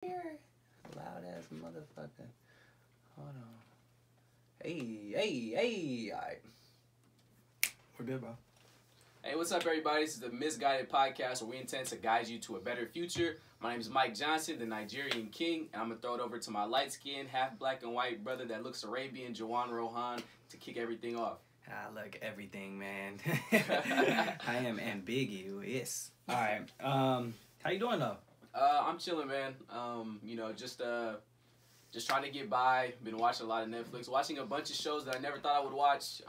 here. Loud ass motherfucker. Hold on. Hey. All right. We're good, bro. Hey, what's up, everybody? This is the Misguided Podcast, where we intend to guide you to a better future. My name is Mike Johnson, the Nigerian king, and I'm going to throw it over to my light-skinned, half black and white brother that looks Arabian, Juwan Rohan, to kick everything off. Look, everything, man. I am ambiguous. All right. How you doing, though? I'm chilling, man. Just trying to get by. Been watching a lot of Netflix, watching a bunch of shows that I never thought I would watch.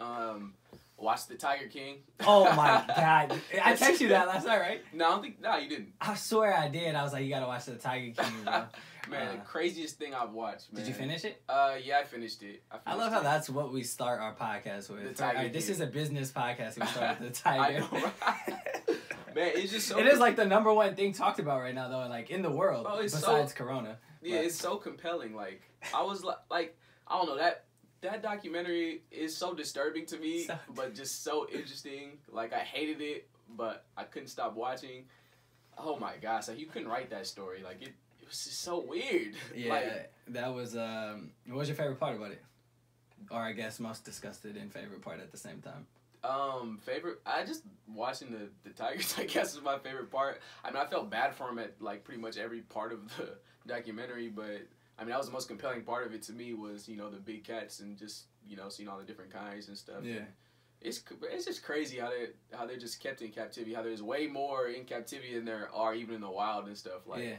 Watched The Tiger King. Oh my God! I texted you that last night, right? No, you didn't. I swear I did. I was like, you gotta watch The Tiger King, bro. Man, the craziest thing I've watched, man. Did you finish it? Yeah, I finished it. I love how that's what we start our podcast with. The Tiger King. This is a business podcast. We start with The Tiger. I know, right? Man, it's just so... It is like the number one thing talked about right now, though, like in the world, besides Corona. Yeah, it's so compelling. Like, I was like, I don't know, that documentary is so disturbing to me, but just so interesting. Like, I hated it, but I couldn't stop watching. Oh my gosh, like, you couldn't write that story. Like, it was just so weird. Yeah, like, that was, what was your favorite part about it? Or I guess most disgusted and favorite part at the same time? I just watching the Tigers, I guess, is my favorite part. I mean, I felt bad for him at, like, pretty much every part of the documentary, but, I mean, that was the most compelling part of it to me was, you know, the big cats and just, you know, seeing all the different kinds and stuff. Yeah. And it's just crazy how they're just kept in captivity, how there's way more in captivity than there are even in the wild and stuff. Like, yeah.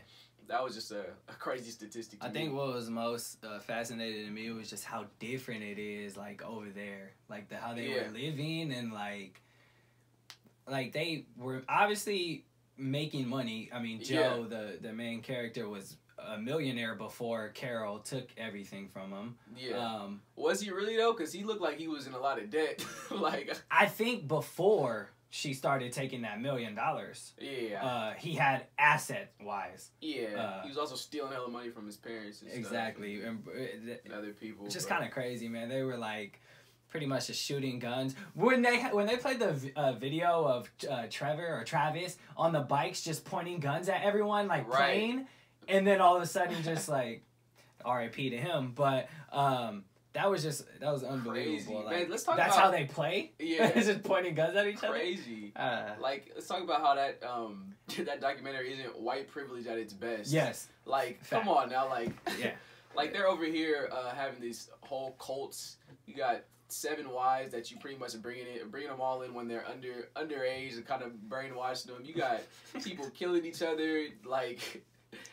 That was just a crazy statistic to me. I think what was most fascinating to me was just how different it is, like, over there. Like, how they were living and, like, they were obviously making money. I mean, Joe, the main character, was a millionaire before Carol took everything from him. Yeah. Was he really, though? Because he looked like he was in a lot of debt. Like, I think before she started taking that $1 million. Yeah. He had asset-wise. Yeah. He was also stealing hella money from his parents and stuff. Exactly. And other people. Just kind of crazy, man. They were, like, pretty much just shooting guns. When they played the video of Trevor or Travis on the bikes just pointing guns at everyone, like, playing, and then all of a sudden just, like, R.I.P. to him. But, that was unbelievable. Crazy. Like, man, let's talk that's about how they play? Yeah. Just pointing guns at each other? Crazy. Like, let's talk about how that that documentary isn't white privilege at its best. Yes. Like, come on now, like, like, they're over here having these whole cults. You got 7 wives that you pretty much are bringing them all in when they're underage and kind of brainwashing them. You got people killing each other, like,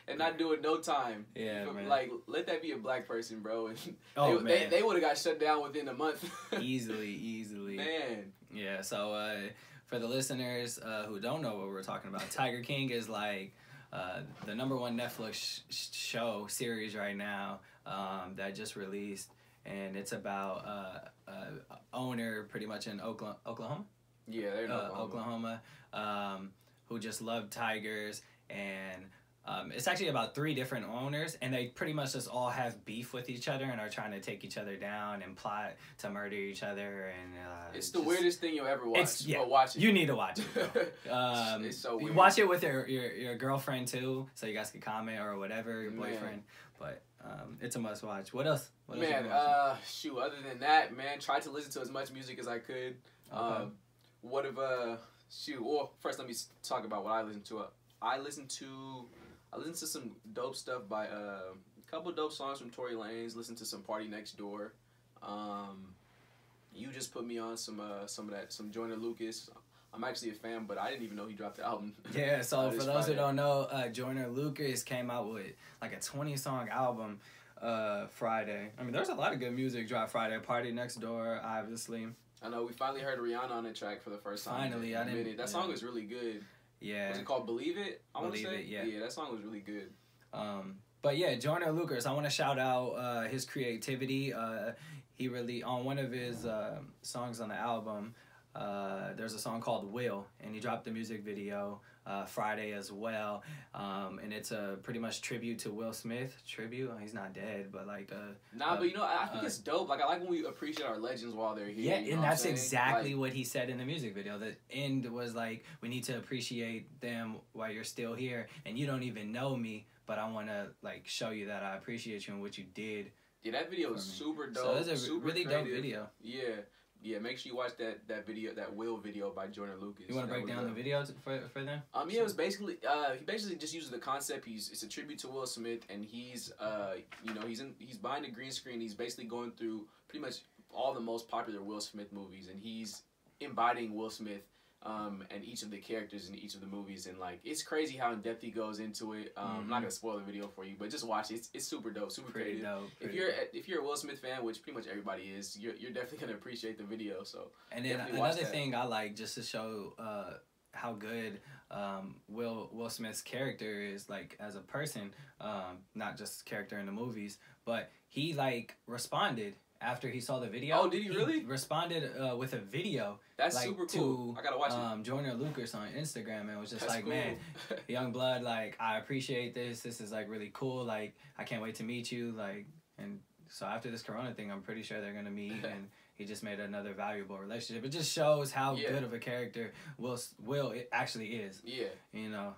and not doing no time. Yeah, but, man. like, let that be a black person, bro. And they would have got shut down within a month. Easily. Man. Yeah, so for the listeners who don't know what we're talking about, Tiger King is like the #1 Netflix show series right now that just released, and it's about owner pretty much in Oklahoma. Yeah, they're in Oklahoma, who just love tigers, and it's actually about 3 different owners, and they pretty much just all have beef with each other and are trying to take each other down and plot to murder each other. And it's the weirdest thing you'll ever watch. But watch it. You need to watch it, bro. It's so weird. Watch it with your girlfriend too, so you guys can comment or whatever, your boyfriend. But it's a must watch. What else? Man, shoot. Other than that, man, tried to listen to as much music as I could. Okay. Well, first let me talk about what I listen to. I listen to some dope stuff by a couple dope songs from Tory Lanez. Listen to some Party Next Door. You just put me on some Joyner Lucas. I'm actually a fan, but I didn't even know he dropped the album. Yeah, so for those who don't know, Joyner Lucas came out with like a 20-song album Friday. I mean, there's a lot of good music dropped Friday. Party Next Door, obviously. I know, we finally heard Rihanna on the track for the first time. Finally, That song was really good. Yeah. Was it called Believe It? Believe It, yeah. Yeah, that song was really good. But yeah, Joyner Lucas, I want to shout out his creativity. He really, on one of his songs on the album, there's a song called Will, and he dropped the music video Friday as well. And it's a pretty much tribute to Will Smith. Tribute? He's not dead, but like... but you know, I think it's dope. Like, I like when we appreciate our legends while they're here. Yeah, you know and that's exactly like, what he said in the music video. The end was like, we need to appreciate them while you're still here, and you don't even know me, but I want to like show you that I appreciate you and what you did. Yeah, that video is super dope. So it's a super really creative. dope video. Yeah. Make sure you watch that video, that Will video by Jordan Lucas. You want to break down the video for them? Yeah, it was basically he basically just uses the concept. It's a tribute to Will Smith, and he's he's behind the green screen. He's basically going through pretty much all the most popular Will Smith movies, and he's embodying Will Smith and each of the characters in each of the movies, and like it's crazy how in depth he goes into it. I'm not gonna spoil the video for you, but just watch it. It's super dope, super creative. If you're a Will Smith fan, which pretty much everybody is, you're definitely gonna appreciate the video. So and then another thing I like just to show how good Will Smith's character is like as a person, not just character in the movies, but he like responded. After he saw the video, oh, did he really? Responded with a video. That's like, super cool. I gotta watch it. Jordan Lucas on Instagram, and was just That's like, cool. man, young blood, like I appreciate this. This is like really cool. Like I can't wait to meet you. Like, and so after this Corona thing, I'm pretty sure they're gonna meet, and he just made another valuable relationship. It just shows how good of a character Will it actually is. Yeah. You know,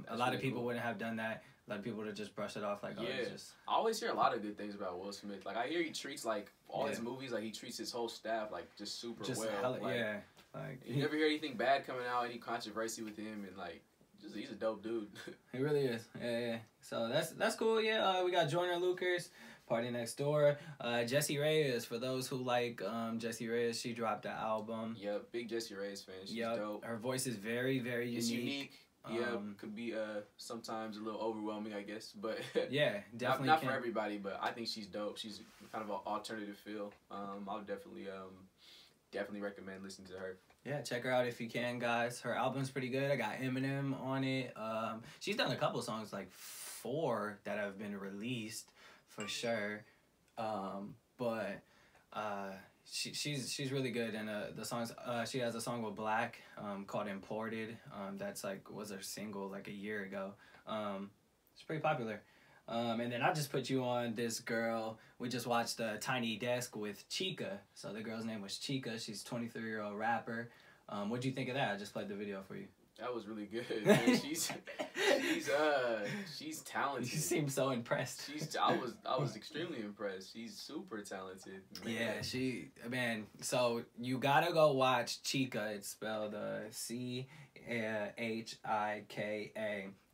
a lot of people wouldn't have done that. A lot of people would have just brushed it off like, oh, it's just... I always hear a lot of good things about Will Smith. Like, I hear he treats, like, all his movies, like, he treats his whole staff, like, just super well. Like, you never hear anything bad coming out, any controversy with him, and, like, just he's a dope dude. He really is. Yeah. So that's cool, yeah. We got Juwan Lucas, Party Next Door. Jessie Reyes, for those who like Jessie Reyes, she dropped an album. Yeah, big Jessie Reyes fan. She's dope. Her voice is very, very unique. It's unique. Yeah, could be sometimes a little overwhelming, I guess, but yeah, definitely not for everybody. But I think she's dope. She's kind of an alternative feel. I'll definitely recommend listening to her. Yeah, check her out if you can, guys. Her album's pretty good. I got Eminem on it. She's done a couple songs, like 4 that have been released for sure. But she's really good, and the songs she has a song with Black called Imported, that's like was her single like a year ago. It's pretty popular. And then I just put you on this girl. We just watched Tiny Desk with Chica. So the girl's name was Chica. She's a 23-year-old rapper. What'd you think of that? I just played the video for you. That was really good. Man. She's talented. You seem so impressed. I was extremely impressed. She's super talented. Man. So you gotta go watch Chica. It's spelled Chika.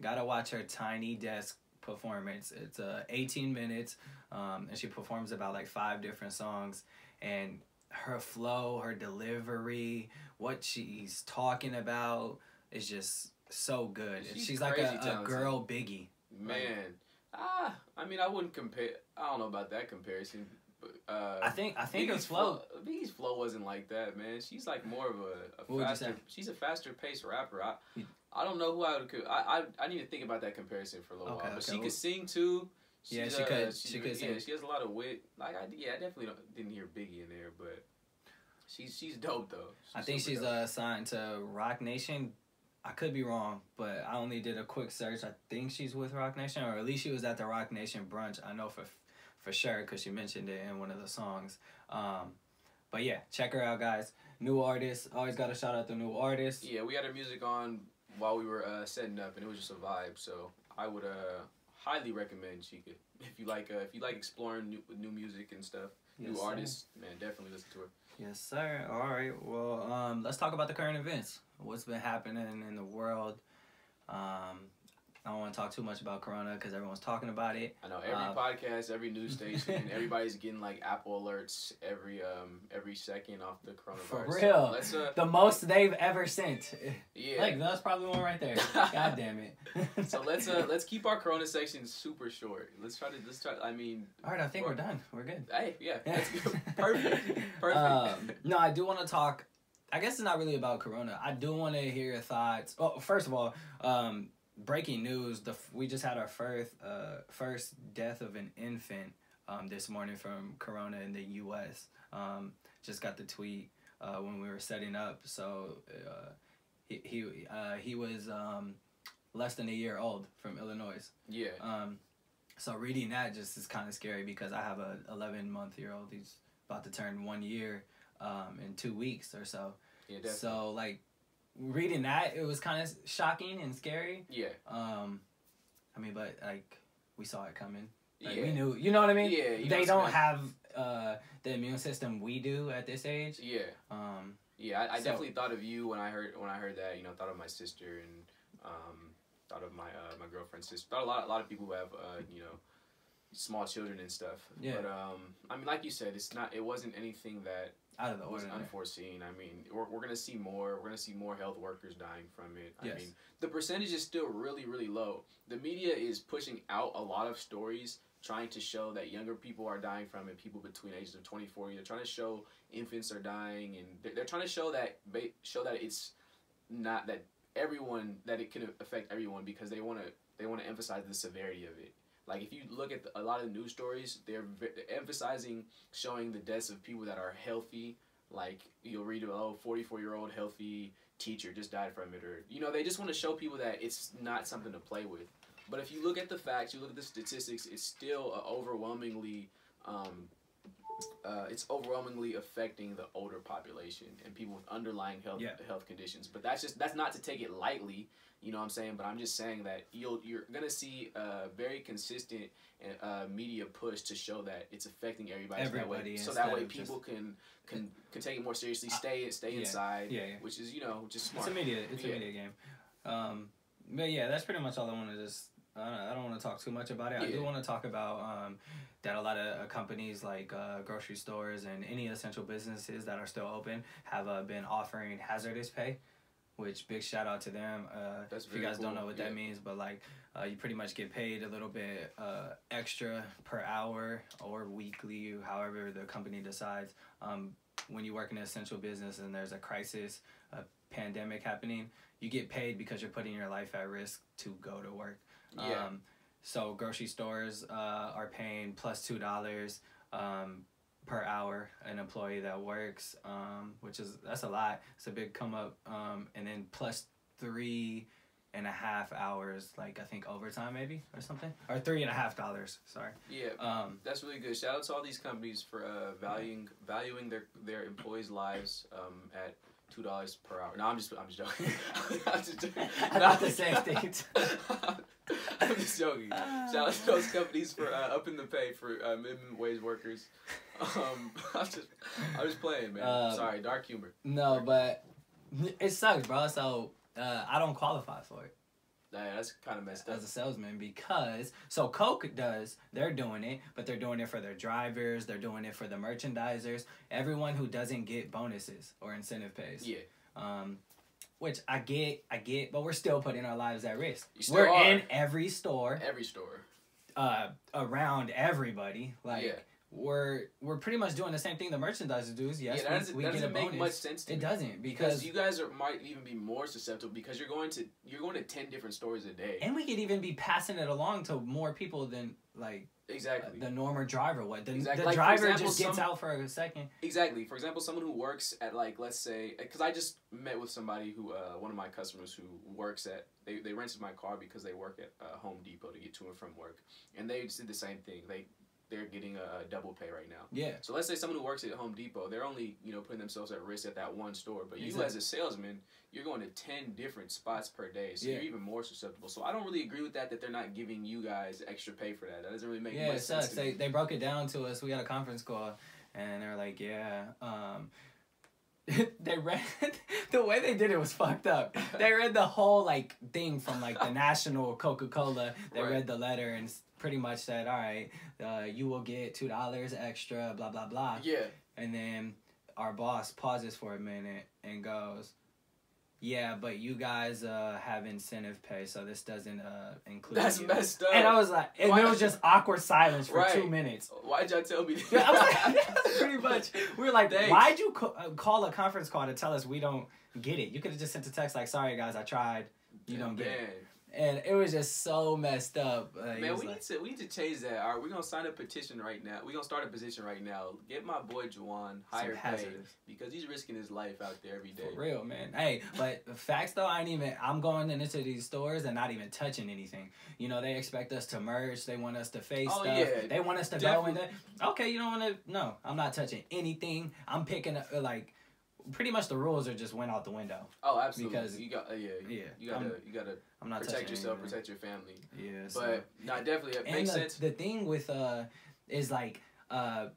Gotta watch her Tiny Desk performance. It's 18 minutes, and she performs about like 5 different songs, and her flow, her delivery, what she's talking about is just so good. She's like a girl Biggie. Man, I mean, I wouldn't compare. I don't know about that comparison, but I think her flow. Biggie's flow wasn't like that, man. She's like more of a faster. She's a faster paced rapper. I don't know who I would. I need to think about that comparison for a little while. But she could sing too. She could sing. Yeah, she has a lot of wit. Like I definitely didn't hear Biggie in there, but she's dope though. I think she's signed to Rock Nation. I could be wrong, but I only did a quick search. I think she's with Rock Nation, or at least she was at the Rock Nation brunch. I know for sure because she mentioned it in one of the songs. But yeah, check her out, guys. New artist. Always got to shout out the new artist. Yeah, we had her music on while we were setting up, and it was just a vibe. So I would highly recommend Chica if you like exploring new music and stuff. Yes, new artists, man, definitely listen to her. Yes, sir. All right. Well, let's talk about the current events. What's been happening in the world? I don't want to talk too much about Corona because everyone's talking about it. I know every podcast, every news station, everybody's getting like Apple alerts every second off the coronavirus. For real, so the most they've ever sent. Yeah, like that's probably one right there. God damn it. So let's keep our Corona section super short. Let's try. I mean, all right. I think we're done. We're good. Hey, yeah, that's good. Perfect. No, I do want to talk. I guess it's not really about Corona. I do want to hear your thoughts. Well, first of all, breaking news: we just had our first death of an infant this morning from Corona in the U.S. Just got the tweet when we were setting up. So he was less than a year old from Illinois. Yeah. So reading that just is kind of scary because I have a 11-month-old. He's about to turn 1 year in 2 weeks or so. Yeah, definitely. So like reading that, it was kind of shocking and scary. Yeah. I mean, but like we saw it coming. Like, yeah. we knew, you know what I mean? Yeah. They don't have the immune system we do at this age. Yeah. Yeah, I definitely thought of you when I heard that. You know, thought of my sister and thought of my my girlfriend's sister. Thought a lot of people who have you know, small children and stuff. Yeah. But I mean, like you said, it wasn't anything that out of the was unforeseen. I mean, we're gonna see more. We're gonna see more health workers dying from it. I mean, the percentage is still really, really low. The media is pushing out a lot of stories trying to show that younger people are dying from it, people between ages of 20, 40. They're trying to show infants are dying, and they're trying to show that it's not that everyone, that it can affect everyone, because they want to emphasize the severity of it. Like, if you look at a lot of the news stories, they're emphasizing showing the deaths of people that are healthy. Like, you'll read, 44-year-old healthy teacher just died from it, or, you know, they just want to show people that it's not something to play with. But if you look at the facts, you look at the statistics, it's still overwhelmingly affecting the older population and people with underlying health conditions. But that's not to take it lightly, you know what I'm saying? But I'm just saying that you're gonna see a very consistent media push to show that it's affecting everybody that way, so that way people can take it more seriously, stay inside, which is, you know, just smart. It's a media game. But yeah, that's pretty much all I want to just. I don't want to talk too much about it. I do want to talk about that a lot of companies like grocery stores and any essential businesses that are still open have been offering hazardous pay, which big shout out to them. If you guys don't know what that means, but like you pretty much get paid a little bit extra per hour or weekly, however the company decides. When you work in an essential business and there's a crisis, a pandemic happening, you get paid because you're putting your life at risk to go to work. So grocery stores are paying plus $2 per hour an employee that works, that's a lot. It's a big come up, and then plus 3.5 hours, like I think overtime maybe or something, or $3.50. Sorry. Yeah. That's really good. Shout out to all these companies for valuing their employees' lives at $2 per hour. No, I'm just joking. I'm just joking. Not the same thing. I'm just joking. Shout out to those companies for upping the pay for minimum wage workers. I'm just playing, man. Sorry, dark humor. No, but it sucks, bro. So I don't qualify for it. Yeah, that's kind of messed up. As a salesman, because Coke they're doing it, but they're doing it for their drivers, they're doing it for the merchandisers, everyone who doesn't get bonuses or incentive pays. Yeah. Which I get, but we're still putting our lives at risk. We're in every store. Every store. Around everybody. Like, we're pretty much doing the same thing the merchandisers do. Yes, that we doesn't make much sense to me. It doesn't, because you guys might even be more susceptible, because you're going to 10 different stores a day. And we could even be passing it along to more people than, like, exactly the normal driver would. The like, driver example, just gets out for a second. Exactly. For example, someone who works at, like, let's say, because I just met with somebody who, one of my customers who works at, they rented my car because they work at Home Depot to get to and from work. And they just did the same thing. They're getting a double pay right now. Yeah. So let's say someone who works at Home Depot, they're only, you know, putting themselves at risk at that one store. But you as a salesman, you're going to 10 different spots per day, so you're even more susceptible. So I don't really agree with that they're not giving you guys extra pay for that. That doesn't really make much sense to me. They broke it down to us. We got a conference call, and they're like, they read the way they did it was fucked up. They read the whole like thing from like the national Coca-Cola. They read the letter and pretty much said, all right, you will get $2 extra, blah blah blah. Yeah. And then our boss pauses for a minute and goes, yeah, but you guys have incentive pay, so this doesn't include That's you. messed up. And I was like, and it was just awkward silence for 2 minutes. Why'd y'all tell me that? Yeah, I was like, pretty much. We were like, why'd you call a conference call to tell us we don't get it? You could have just sent a text like, sorry guys, I tried. You don't get it. And it was just so messed up. Man, we need to change that. All right, we're gonna sign a petition right now. We're gonna start a petition right now. Get my boy Juwan higher pay, because he's risking his life out there every day. For real, man. Hey, but the facts though, I'm going into these stores and not even touching anything. You know, they expect us to merge. They want us to face stuff. Yeah, they want us to go in there. Okay, you don't want to. No, I'm not touching anything. I'm picking up like. pretty much the rules are just went out the window. Oh, absolutely. Because you gotta I'm not protect yourself, anything. protect your family. Yeah. But no, definitely it makes sense. The thing with is like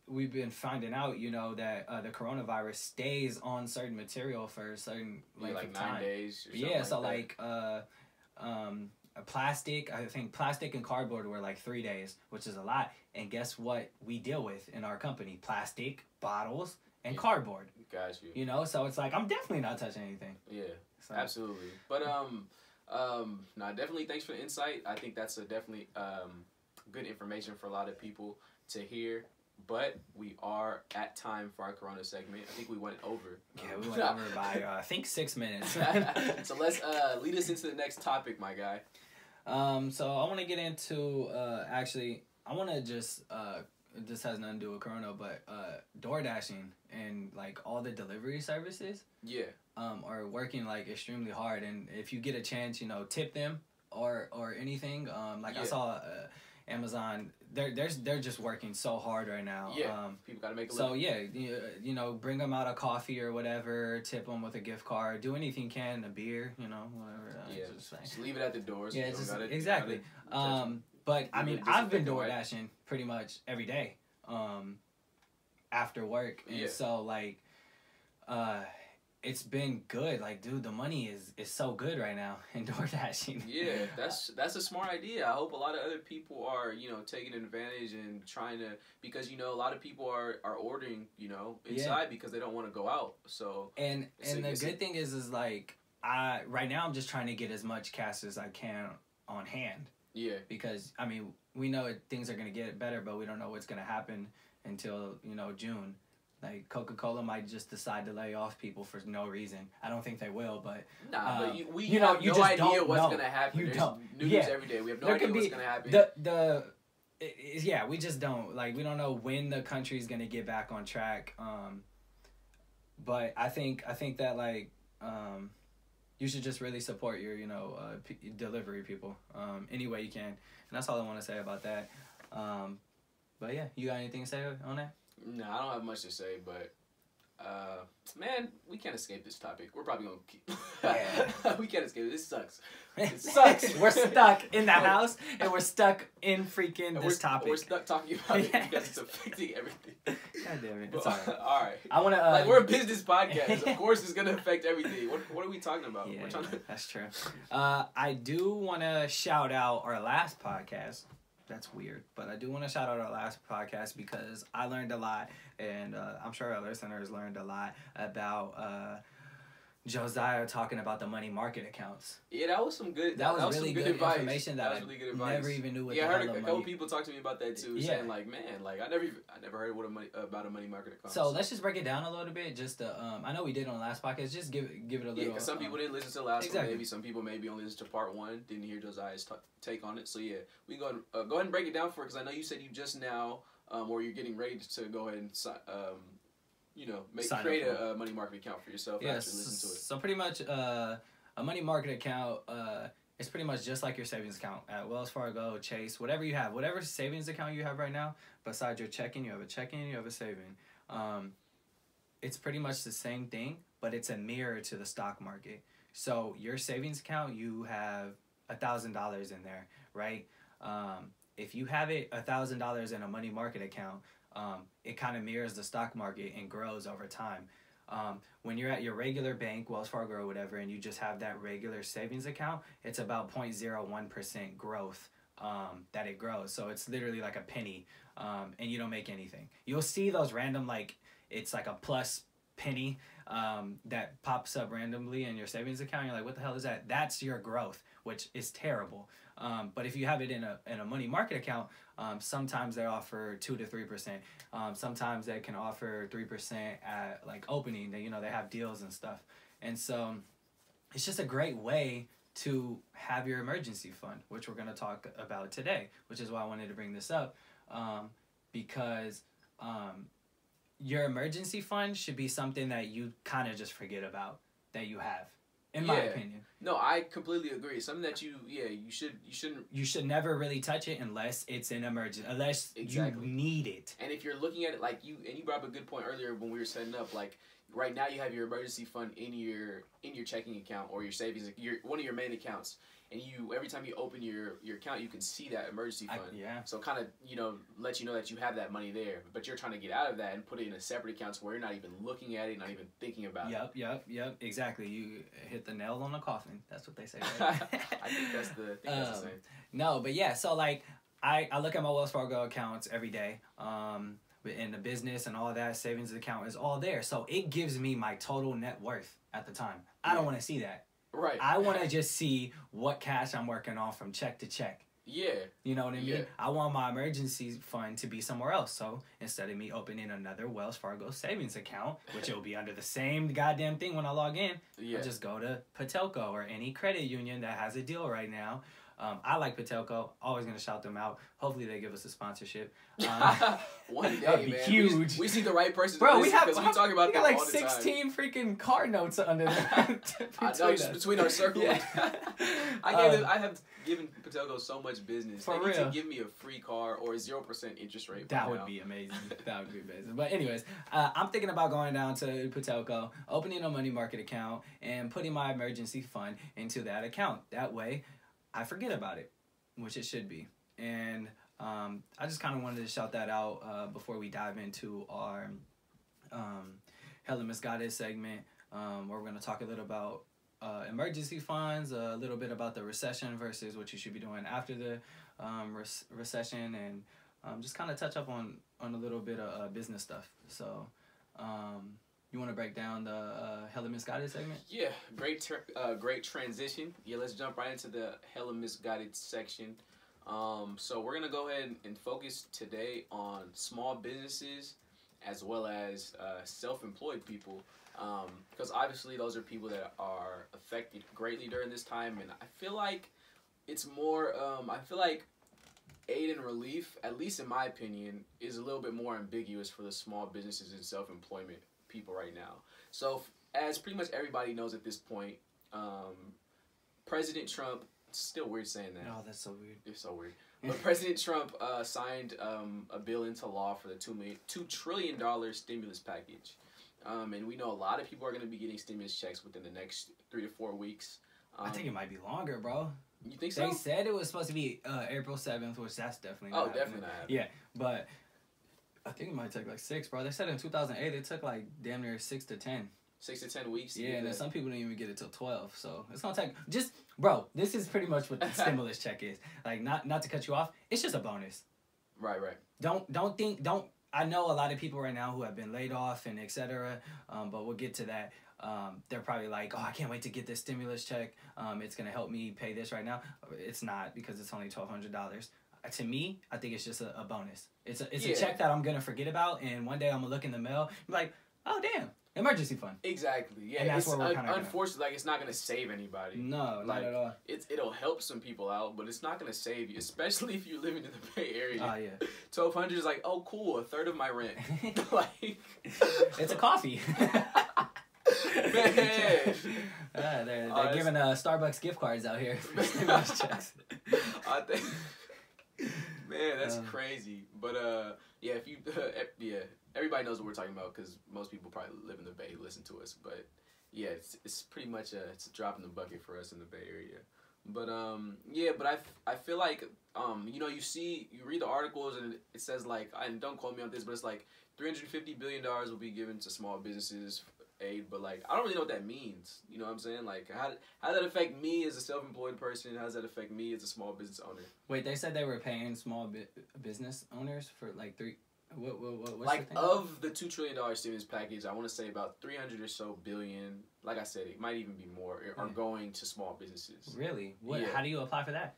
we've been finding out, you know, that the coronavirus stays on certain material for a certain length of 9 time. days. Or Yeah. So that. plastic. I think plastic and cardboard were like 3 days, which is a lot. And guess what we deal with in our company? Plastic, bottles, and cardboard. Got you. You know, so it's like I'm definitely not touching anything. Yeah, so. Absolutely. But no, definitely thanks for the insight. I think that's a definitely good information for a lot of people to hear. But we are at time for our Corona segment. I think we went over. Yeah, we went over by I think 6 minutes. So let's lead us into the next topic, my guy. So I want to get into actually I want to just this has nothing to do with Corona, but door dashing and like all the delivery services are working like extremely hard, and if you get a chance, you know, tip them or anything. I saw Amazon, they're just working so hard right now. People gotta make a living. So you know, bring them out a coffee or whatever, tip them with a gift card, do anything you can, a beer, you know, whatever. Just leave it at the door. So exactly. But I mean, I've been door dashing pretty much every day, after work, and so like, it's been good. Like, dude, the money is so good right now in door dashing. Yeah, that's a smart idea. I hope a lot of other people are, you know, taking advantage and trying to, because, you know, a lot of people are ordering, you know, inside because they don't want to go out. So and the good thing is like right now I'm just trying to get as much cash as I can on hand. Yeah. Because I mean, we know things are gonna get better, but we don't know what's gonna happen until, you know, June. Like, Coca-Cola might just decide to lay off people for no reason. I don't think they will, but... but we have no idea what's going to happen. There's news every day. We have no idea what's going to happen. We just don't. Like, we don't know when the country's going to get back on track. But I think that, like, you should just really support your, you know, delivery people any way you can. And that's all I want to say about that. But, yeah, you got anything to say on that? No, I don't have much to say, but man, we can't escape this topic. We're probably gonna keep. We can't escape it. This sucks. It sucks. We're stuck in the house, and we're stuck in freaking this topic. We're stuck talking about it because it's affecting everything. God damn it! It's all right. All right. I want to. Like, we're a business podcast. Of course, it's gonna affect everything. What are we talking about? Yeah, that's true. I do want to shout out our last podcast. That's weird, but I do want to shout out our last podcast because I learned a lot, and I'm sure our listeners learned a lot about Josiah talking about the money market accounts. Yeah, that was some good. That was really some good advice. information that was really good advice. Never even knew what. Yeah, I heard a couple people talk to me about that too, saying like, man, like I never heard about a money market account. So let's just break it down a little bit. Just I know we did on the last podcast. Just give it a little. Yeah, because some people didn't listen to the last one. Maybe some people maybe only listened to part 1. Didn't hear Josiah's take on it. So yeah, we go ahead and break it down for it, because I know you said you just now, or you're getting ready to go ahead and you know, create a money market account for yourself after listening to it. So pretty much, a money market account is pretty much just like your savings account at Wells Fargo, Chase, whatever you have, whatever savings account you have right now. Besides your checking, you have a checking, you have a saving. It's pretty much the same thing, but it's a mirror to the stock market. So your savings account, you have $1,000 in there, right? If you have $1,000 in a money market account, it kind of mirrors the stock market and grows over time. When you're at your regular bank, Wells Fargo or whatever, and you just have that regular savings account, it's about 0.01% growth that it grows. So it's literally like a penny, and you don't make anything. You'll see those random, like, it's like a plus penny that pops up randomly in your savings account. You're like, what the hell is that? That's your growth, which is terrible. But if you have it in a money market account, sometimes they offer 2 to 3%. Sometimes they can offer 3% at like opening. They, you know, they have deals and stuff. And so it's just a great way to have your emergency fund, which we're going to talk about today, which is why I wanted to bring this up, because your emergency fund should be something that you kind of just forget about that you have. In my opinion. No, I completely agree. Something that you shouldn't. You should never really touch it unless it's an emergency, unless you need it. And if you're looking at it like you brought up a good point earlier when we were setting up, like, right now you have your emergency fund in your checking account or your savings, one of your main accounts, and every time you open your account, you can see that emergency fund. So kind of let you know that you have that money there, but you're trying to get out of that and put it in a separate account where you're not even looking at it, not even thinking about it. Yep. Exactly. You hit the nail on the coffin. That's what they say. Right? I think that's the same. No, but yeah. So like, I look at my Wells Fargo accounts every day. In the business and all that, savings account is all there. So it gives me my total net worth at the time. I don't want to see that. Right. I want to just see what cash I'm working on from check to check. Yeah. You know what I mean? I want my emergency fund to be somewhere else. So instead of me opening another Wells Fargo savings account, which will be under the same goddamn thing when I log in, I just go to Patelco or any credit union that has a deal right now. I like Patelco. Always going to shout them out. Hopefully they give us a sponsorship. One day, man. Huge. We see the right person. Bro, we talk about that like all the 16 freaking car notes under there. between our circle. Yeah. I have given Patelco so much business. For they real. need to give me a free car or a 0% interest rate. That would be amazing. But anyways, I'm thinking about going down to Patelco, opening a money market account, and putting my emergency fund into that account. That way, I forget about it, which it should be. And I just kind of wanted to shout that out before we dive into our Hella Misguided segment, where we're going to talk a little about emergency funds, a little bit about the recession versus what you should be doing after the recession, and just kind of touch up on a little bit of business stuff. So you want to break down the Hella Misguided segment? Yeah, great transition. Yeah, let's jump right into the Hella Misguided section. So we're going to go ahead and focus today on small businesses as well as self-employed people, because obviously those are people that are affected greatly during this time, and I feel like it's more, aid and relief, at least in my opinion, is a little bit more ambiguous for the small businesses and self-employment people right now. So as pretty much everybody knows at this point, President Trump, it's still weird saying that. Oh, that's so weird. It's so weird. But President Trump signed a bill into law for the $2 trillion stimulus package. And we know a lot of people are going to be getting stimulus checks within the next 3 to 4 weeks. I think it might be longer, bro. You think so? They said it was supposed to be April 7th, which that's definitely not happening. Definitely not happening. Yeah, but I think it might take like 6, bro. They said in 2008 it took like damn near 6 to 10. 6 to 10 weeks. Yeah, and then some people didn't even get it till 12. So it's gonna take bro. This is pretty much what the stimulus check is. Like, not to cut you off, it's just a bonus. Right. Don't. I know a lot of people right now who have been laid off and etc. But we'll get to that. They're probably like, oh, I can't wait to get this stimulus check. It's gonna help me pay this right now. It's not, because it's only $1,200. To me, I think it's just a bonus. It's a check that I'm gonna forget about, and one day I'm gonna look in the mail and be like, oh damn, emergency fund. Exactly. Yeah. And that's where we're kind of unfortunately, like, it's not gonna save anybody. No, like, not at all. It'll help some people out, but it's not gonna save you, especially if you're living in the Bay Area. Oh yeah. $1,200 is like, oh cool, a third of my rent. Like, it's a coffee. Man. They're giving Starbucks gift cards out here for stimulus checks. I think. Man, that's crazy. But yeah, if you everybody knows what we're talking about because most people probably live in the Bay, listen to us. But yeah, it's pretty much it's a drop in the bucket for us in the Bay Area. But I feel like you read the articles and it says, like, and don't quote me on this, but it's like $350 billion will be given to small businesses aid, but like I don't really know what that means. You know what I'm saying? Like, how does that affect me as a self-employed person? How does that affect me as a small business owner? Wait, they said they were paying small business owners for like what's like the thing? Of the $2 trillion stimulus package, I want to say about 300 or so billion. Like I said, it might even be more. Are going to small businesses. Really? What? Yeah. How do you apply for that?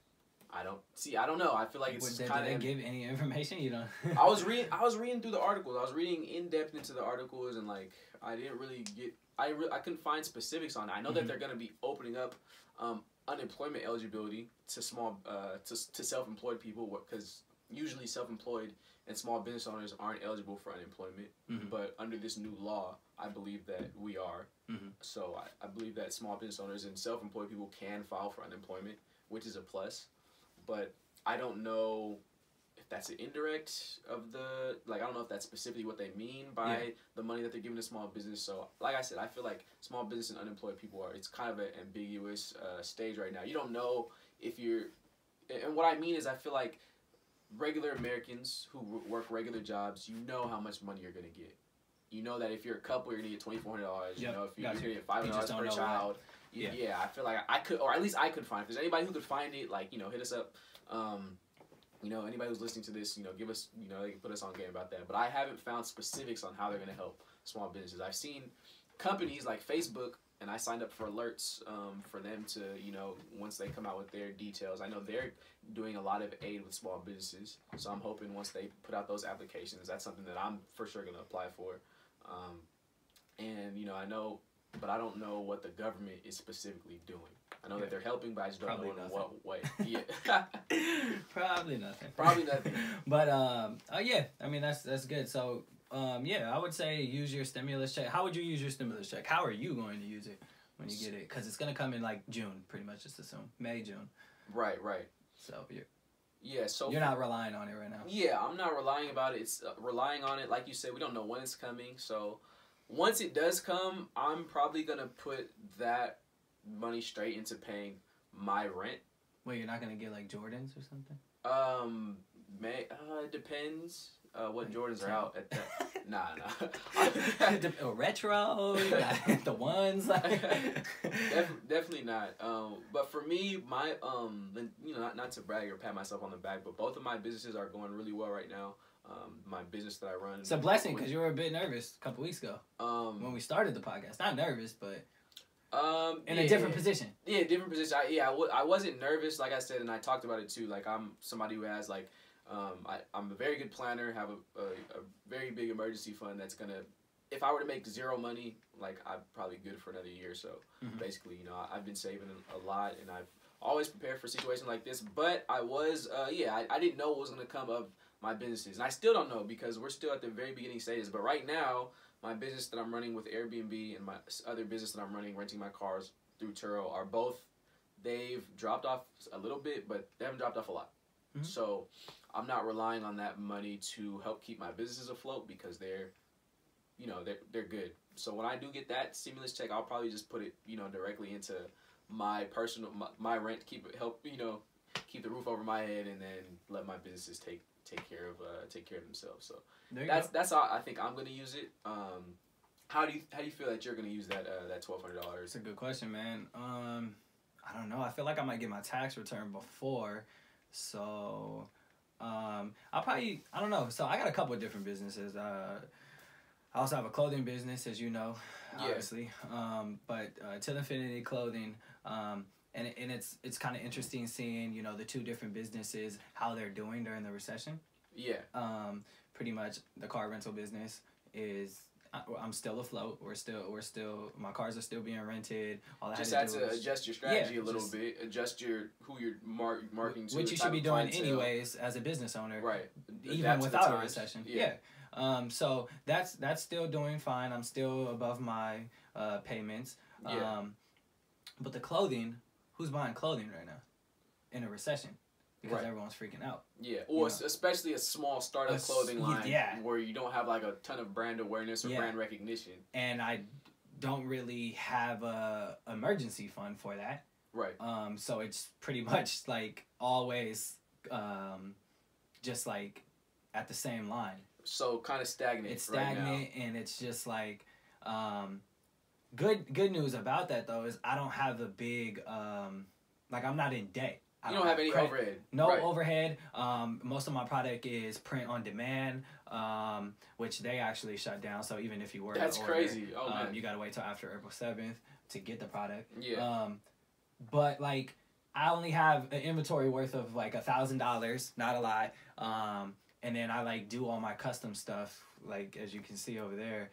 I don't know. I feel like it's Did kind of. they give any information? You don't. I was reading through the articles. I was reading in depth into the articles, and like I didn't really get. I couldn't find specifics on it. I know that they're going to be opening up unemployment eligibility to to self-employed people, because usually self-employed and small business owners aren't eligible for unemployment. Mm-hmm. But under this new law, I believe that we are. Mm-hmm. So I believe that small business owners and self-employed people can file for unemployment, which is a plus. But I don't know if that's an indirect of the, like, I don't know if that's specifically what they mean by the money that they're giving to small business. So, like I said, I feel like small business and unemployed people it's kind of an ambiguous stage right now. You don't know if you're, and what I mean is I feel like regular Americans who work regular jobs, you know how much money you're going to get. You know that if you're a couple, you're going to get $2,400. You know, if you're going to get $500 per child. Yeah, I feel like I could, or at least I could find. If there's anybody who could find it, like, you know, hit us up. You know, anybody who's listening to this, you know, give us, you know, they can put us on game about that. But I haven't found specifics on how they're going to help small businesses. I've seen companies like Facebook, and I signed up for alerts for them to, you know, once they come out with their details. I know they're doing a lot of aid with small businesses. So I'm hoping once they put out those applications, that's something that I'm for sure going to apply for. And, you know, I know, but I don't know what the government is specifically doing. I know that they're helping, but I just don't know in what way. Yeah. Probably nothing. Probably nothing. But, yeah, I mean, that's good. So, yeah, I would say use your stimulus check. How would you use your stimulus check? How are you going to use it when you get it? Because it's going to come in, like, June, pretty much, just assume. May, June. Right. So, so you're not relying on it right now. Yeah, I'm not relying about it. It's relying on it. Like you said, we don't know when it's coming. So once it does come, I'm probably going to put that money straight into paying my rent. Wait, you're not going to get, like, Jordans or something? It depends. What Jordans are out at that? Nah. Retro, the ones. Definitely not. But for me, my you know, not to brag or pat myself on the back, but both of my businesses are going really well right now. My business that I run. It's a blessing because you were a bit nervous a couple weeks ago when we started the podcast. Not nervous, but in a different position. Yeah, different position. I wasn't nervous, like I said, and I talked about it too. Like I'm somebody who has like. I'm a very good planner, have a very big emergency fund that's going to, if I were to make zero money, like I'm probably good for another year. So basically, you know, I've been saving a lot and I've always prepared for situations like this. But I was, I didn't know what was going to come of my businesses. And I still don't know because we're still at the very beginning stages. But right now, my business that I'm running with Airbnb and my other business that I'm running, renting my cars through Turo, are both, they've dropped off a little bit, but they haven't dropped off a lot. So I'm not relying on that money to help keep my businesses afloat because they're good. So when I do get that stimulus check, I'll probably just put it, you know, directly into my personal, my rent, keep the roof over my head, and then let my businesses take care of themselves. So that's how I think I'm gonna use it. How do you feel that you're gonna use that $1,200? It's a good question, man. I don't know. I feel like I might get my tax return before. So, I'll probably, I don't know. So I got a couple of different businesses. I also have a clothing business, as you know, obviously. But Till Infinity Clothing, and it's kind of interesting seeing, you know, the two different businesses, how they're doing during the recession. Yeah. Pretty much the car rental business is, I'm still afloat. We're still. My cars are still being rented. All I had to adjust your strategy a little bit. Adjust who you're marketing to. Which you should be doing anyways as a business owner, right? Even without a recession. Yeah. So that's still doing fine. I'm still above my payments. But the clothing, who's buying clothing right now in a recession? Because everyone's freaking out. Yeah, or especially a small startup clothing line where you don't have like a ton of brand awareness or brand recognition. And I don't really have a emergency fund for that. Right. So it's pretty much like always just like at the same line. So kind of stagnant. It's stagnant right now. And it's just like good news about that though is I don't have a big like I'm not in debt. You don't have any overhead. No overhead. Most of my product is print on demand, which they actually shut down. So even if you were that's crazy. Oh man, you gotta wait till after April 7th to get the product. Yeah. But like I only have an inventory worth of like $1,000, not a lot. And then I like do all my custom stuff, like as you can see over there.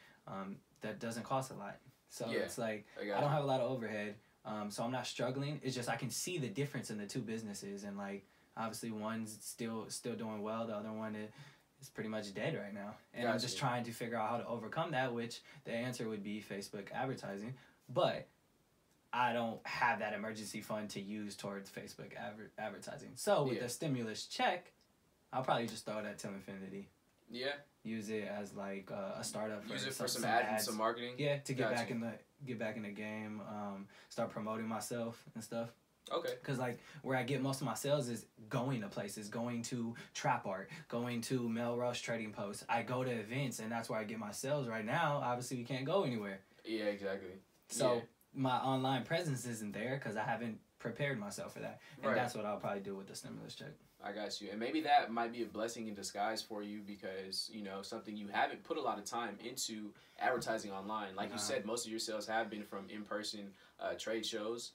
That doesn't cost a lot. So it's like I don't have a lot of overhead. So I'm not struggling. It's just I can see the difference in the two businesses, and like obviously one's still doing well, the other one is pretty much dead right now. And I'm just trying to figure out how to overcome that, which the answer would be Facebook advertising. But I don't have that emergency fund to use towards Facebook advertising. So with the stimulus check, I'll probably just throw that till infinity. Yeah. Use it as like a startup. Use it for some ads and some marketing. Yeah, to get back in the game. Start promoting myself and stuff. Okay. Because like where I get most of my sales is going to places, going to Trap Art, going to Melrose Trading Post. I go to events, and that's where I get my sales. Right now, obviously, we can't go anywhere. Yeah, exactly. So my online presence isn't there because I haven't prepared myself for that, and that's what I'll probably do with the stimulus check. I got you. And maybe that might be a blessing in disguise for you because, you know, something you haven't put a lot of time into advertising online. Like you said, most of your sales have been from in-person trade shows.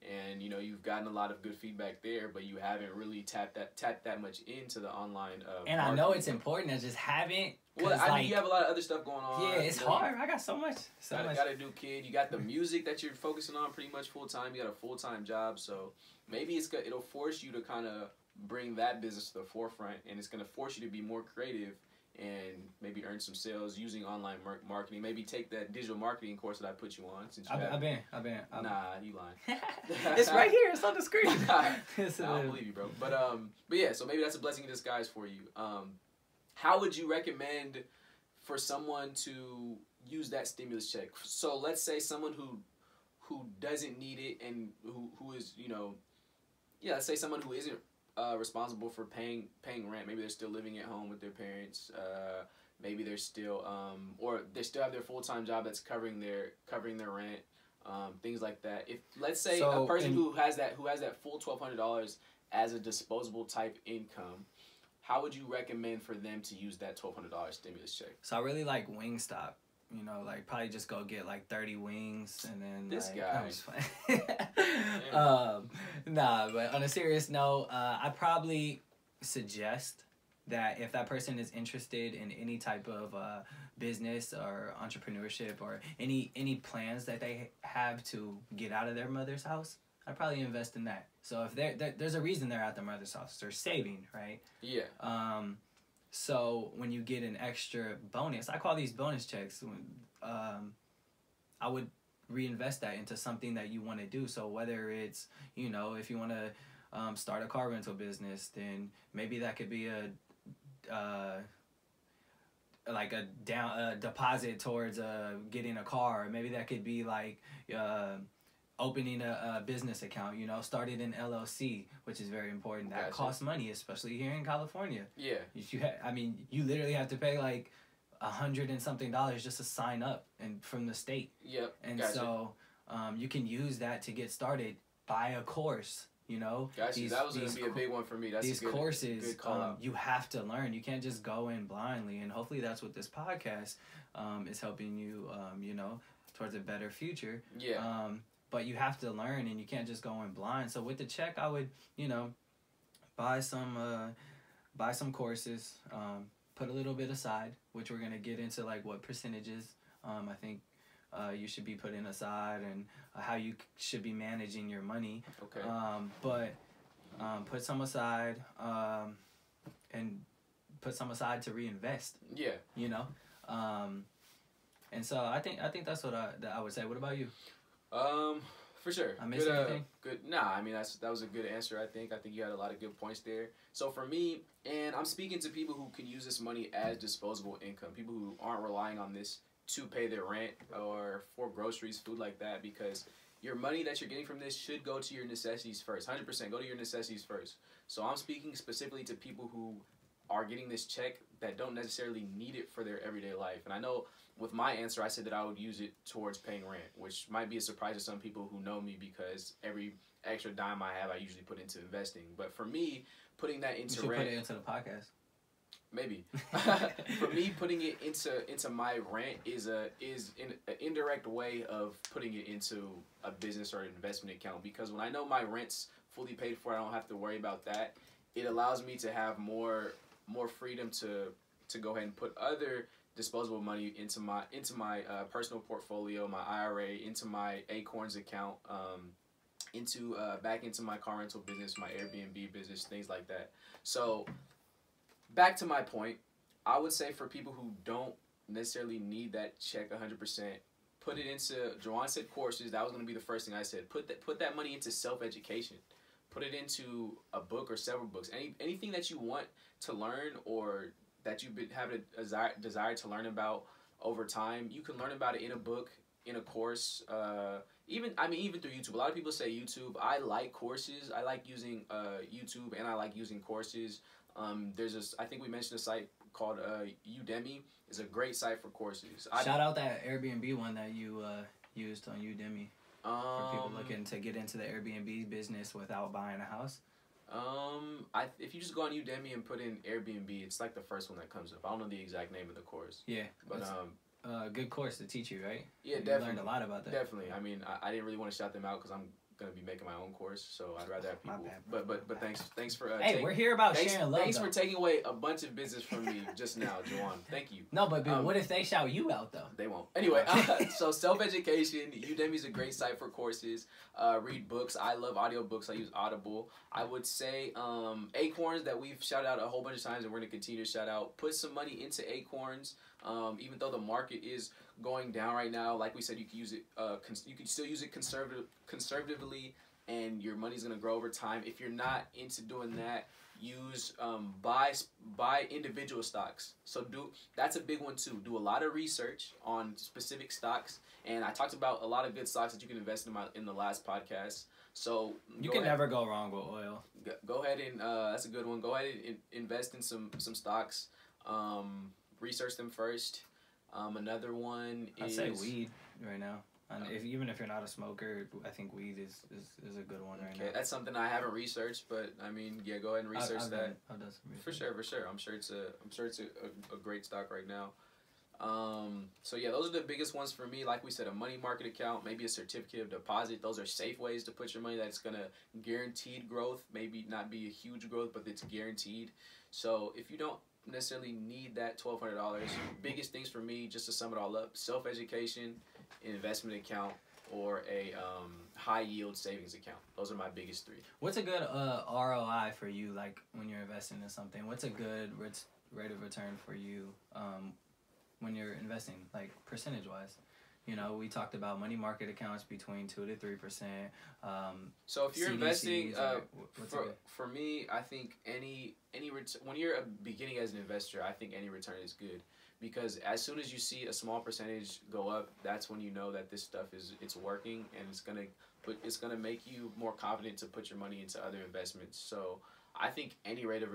And, you know, you've gotten a lot of good feedback there, but you haven't really tapped that much into the online and marketing. I know it's important. I just haven't. Well, I mean, you have a lot of other stuff going on. Yeah, it's hard. I got so much. Got a new kid. You got the music that you're focusing on pretty much full-time. You got a full-time job. So maybe it'll force you to kind of bring that business to the forefront, and it's going to force you to be more creative and maybe earn some sales using online marketing. Maybe take that digital marketing course that I put you on. Since I've been. Nah, you lying. It's right here. It's on the screen. I don't believe you, bro. But yeah. So maybe that's a blessing in disguise for you. How would you recommend for someone to use that stimulus check? So let's say someone who doesn't need it and who is, you know, let's say someone who isn't responsible for paying rent. Maybe they're still living at home with their parents. Maybe they're still or they still have their full-time job that's covering their rent. Things like that. If let's say a person who has that full $1,200 as a disposable type income, how would you recommend for them to use that $1,200 stimulus check? So I really like Wingstop. You know, like probably just go get like 30 wings and then this guy. Nah, but on a serious note, I probably suggest that if that person is interested in any type of business or entrepreneurship or any plans that they have to get out of their mother's house, I'd probably invest in that. So if there's a reason they're at their mother's house, they're saving, right? Yeah. So when you get an extra bonus, I call these bonus checks. I would reinvest that into something that you want to do. So whether it's, you know, if you want to start a car rental business, then maybe that could be like a deposit towards getting a car. Or maybe that could be like opening a business account, you know, started an LLC, which is very important. That costs money, especially here in California. Yeah. You literally have to pay like $100 and something just to sign up and from the state. Yep. And so you can use that to get started. Buy a course, you know. Gotcha. That was going to be a big one for me. That's these courses, good call out. You have to learn. You can't just go in blindly. And hopefully that's what this podcast is helping you, you know, towards a better future. Yeah. But you have to learn, and you can't just go in blind. So with the check, I would, you know, buy some courses, put a little bit aside, which we're gonna get into, like what percentages I think you should be putting aside, and how you should be managing your money. Okay. But put some aside, and put some aside to reinvest. Yeah. You know, and so I think that's what I would say. What about you? For sure. I missed anything? Good. Nah, I mean that was a good answer. I think you had a lot of good points there. So for me, and I'm speaking to people who can use this money as disposable income, people who aren't relying on this to pay their rent or for groceries, food like that, because your money that you're getting from this should go to your necessities first. 100% go to your necessities first. So I'm speaking specifically to people who are getting this check that don't necessarily need it for their everyday life. And I know with my answer, I said that I would use it towards paying rent, which might be a surprise to some people who know me because every extra dime I have, I usually put into investing. But for me, putting that into rent, put it into the podcast. Maybe. For me, putting it into my rent is an indirect way of putting it into a business or an investment account, because when I know my rent's fully paid for, I don't have to worry about that. It allows me to have more freedom to go ahead and put other disposable money into my personal portfolio, my IRA, into my Acorns account, back into my car rental business, my Airbnb business, things like that. So back to my point, I would say for people who don't necessarily need that check 100%, put it into, Juwan said courses. That was going to be the first thing I said. Put that money into self-education. put it into a book or several books. Anything that you want to learn or that you've been having a desire to learn about over time, you can learn about it in a book, in a course, even through YouTube. A lot of people say YouTube. I like courses. I like using YouTube, and I like using courses. I think we mentioned a site called Udemy. It's a great site for courses. Shout out that Airbnb one that you used on Udemy for people looking to get into the Airbnb business without buying a house. If you just go on Udemy and put in Airbnb, it's like the first one that comes up. I don't know the exact name of the course. Yeah, but good course to teach you, right? Yeah, you definitely. Learned a lot about that. Definitely. I mean, I didn't really want to shout them out because I'm gonna be making my own course, so I'd rather have people. But thanks for. We're here about sharing love. Thanks for taking away a bunch of business from me just now, Juwan. Thank you. No, but what if they shout you out though? They won't. Anyway, so self-education. Udemy's a great site for courses. Read books. I love audiobooks. I use Audible. I would say Acorns that we've shouted out a whole bunch of times, and we're gonna continue to shout out. Put some money into Acorns. Even though the market is going down right now, like we said, you can use it. You can still use it conservatively, and your money's gonna grow over time. If you're not into doing that, use buy individual stocks. So that's a big one too. Do a lot of research on specific stocks, and I talked about a lot of good stocks that you can invest in the last podcast. So you can never go wrong with oil. Go ahead and that's a good one. Go ahead and invest in some stocks. Research them first. Another one is... I'd say weed right now. And even if you're not a smoker, I think weed is a good one right now. That's something I haven't researched, but I mean, yeah, go ahead and research that. I've done some research. For sure. I'm sure it's a great stock right now. So yeah, those are the biggest ones for me. Like we said, a money market account, maybe a certificate of deposit. Those are safe ways to put your money that's gonna guaranteed growth. Maybe not be a huge growth, but it's guaranteed. So if you don't necessarily need that $1,200, biggest things for me, just to sum it all up: self-education, an investment account, or a high yield savings account. Those are my biggest three. What's a good ROI for you, like when you're investing in something? What's a good rate of return for you when you're investing, like percentage wise? You know, we talked about money market accounts between 2 to 3%. So if you're CDCs, investing, or for me, I think when you're beginning as an investor, I think any return is good, because as soon as you see a small percentage go up, that's when you know that this stuff it's working, and it's gonna make you more confident to put your money into other investments. So I think any rate of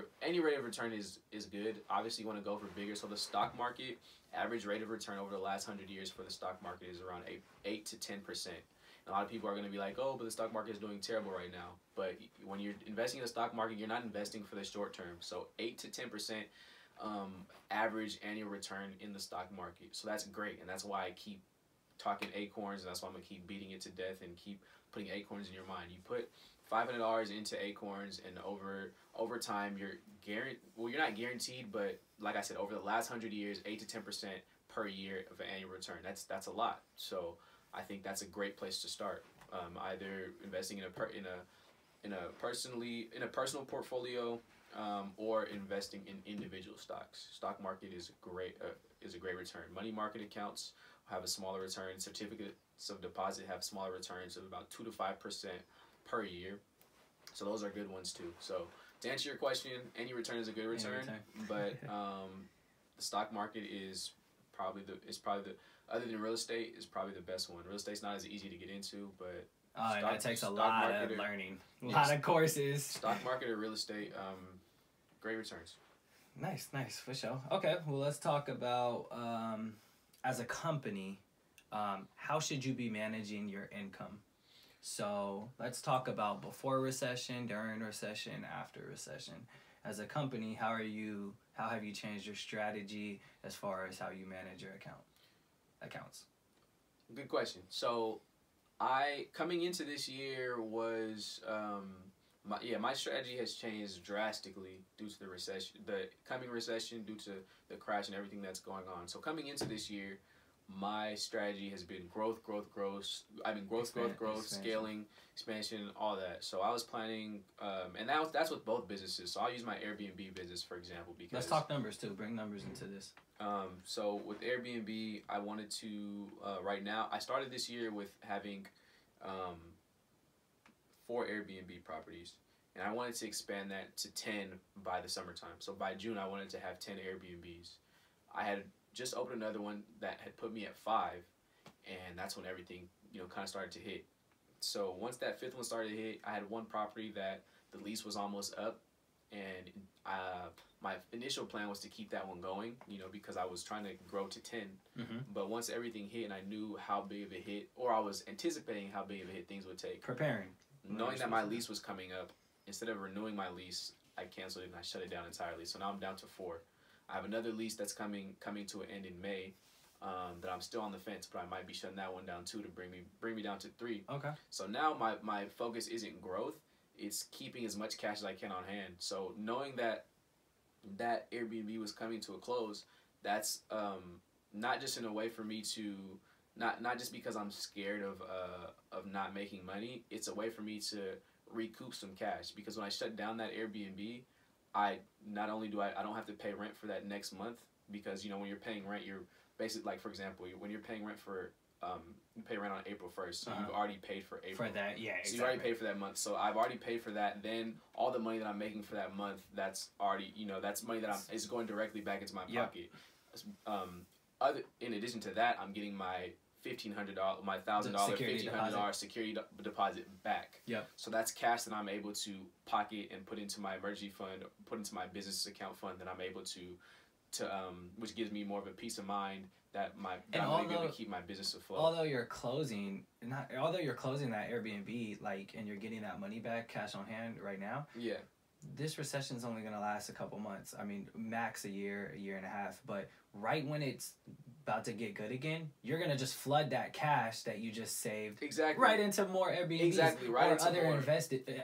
return is good. Obviously, you want to go for bigger. So the stock market, average rate of return over the last 100 years for the stock market is around 8 to 10%. A lot of people are going to be like, oh, but the stock market is doing terrible right now. But when you're investing in the stock market, you're not investing for the short term. So 8 to 10% average annual return in the stock market. So that's great, and that's why I keep talking Acorns, and that's why I'm going to keep beating it to death and keep putting Acorns in your mind. You put $500 into Acorns, and over time, you're not guaranteed, but like I said, over the last 100 years, 8 to 10% per year of an annual return. That's a lot. So I think that's a great place to start. Either investing in a personal portfolio, or investing in individual stocks. Stock market is a great return. Money market accounts have a smaller return. Certificates of deposit have smaller returns of about 2 to 5% per year. So those are good ones too. So to answer your question, any return is a good return, but the stock market is probably the other than real estate, is probably the best one. Real estate's not as easy to get into, but that takes a lot of learning, a lot of courses. Stock market or real estate, great returns. Nice, for sure. Okay, well, let's talk about as a company, how should you be managing your income? So let's talk about before recession, during recession, after recession. As a company, how have you changed your strategy as far as how you manage your accounts? Good question. So coming into this year was my strategy has changed drastically due to the coming recession, due to the crash and everything that's going on. So coming into this year, my strategy has been growth, scaling, expansion, all that. So I was planning, and that's with both businesses. So I'll use my Airbnb business, for example, because... Let's talk numbers, too. Bring numbers into this. So with Airbnb, I wanted to, right now, I started this year with having 4 Airbnb properties. and I wanted to expand that to 10 by the summertime. So by June, I wanted to have 10 Airbnbs. I had just opened another one that had put me at 5, and that's when everything, kind of started to hit. So once that 5th one started to hit, I had one property that the lease was almost up, and my initial plan was to keep that one going, because I was trying to grow to 10. Mm-hmm. But once everything hit and I knew how big of a hit, or I was anticipating how big of a hit things would take. Preparing. Knowing that my lease was coming up, instead of renewing my lease, I canceled it and I shut it down entirely. So now I'm down to 4. I have another lease that's coming to an end in May, that I'm still on the fence, but I might be shutting that one down too to bring me down to 3. Okay. So now my focus isn't growth, it's keeping as much cash as I can on hand. So knowing that Airbnb was coming to a close, that's not just in a way for me to not just because I'm scared of not making money. It's a way for me to recoup some cash, because when I shut down that Airbnb, I don't have to pay rent for that next month, because when you're paying rent, you're basically, like, for example, when you're paying rent for you pay rent on April 1st, so you've already paid for April. For that, yeah, exactly. So you already paid for that month. So I've already paid for that. Then all the money that I'm making for that month, that's already, that's money that is going directly back into my pocket. In addition to that, I'm getting my $1,500, my $1,000, $1,500 security deposit back. Yep. So that's cash that I'm able to pocket and put into my emergency fund, put into my business account fund that I'm able to which gives me more of a peace of mind that I'm going to be able to keep my business afloat. Although you're closing that Airbnb, and you're getting that money back, cash on hand right now. Yeah. This recession's only going to last a couple months. I mean, max a year and a half. But right when it's about to get good again, you're going to just flood that cash that you just saved right into more Airbnbs. Exactly, right, or other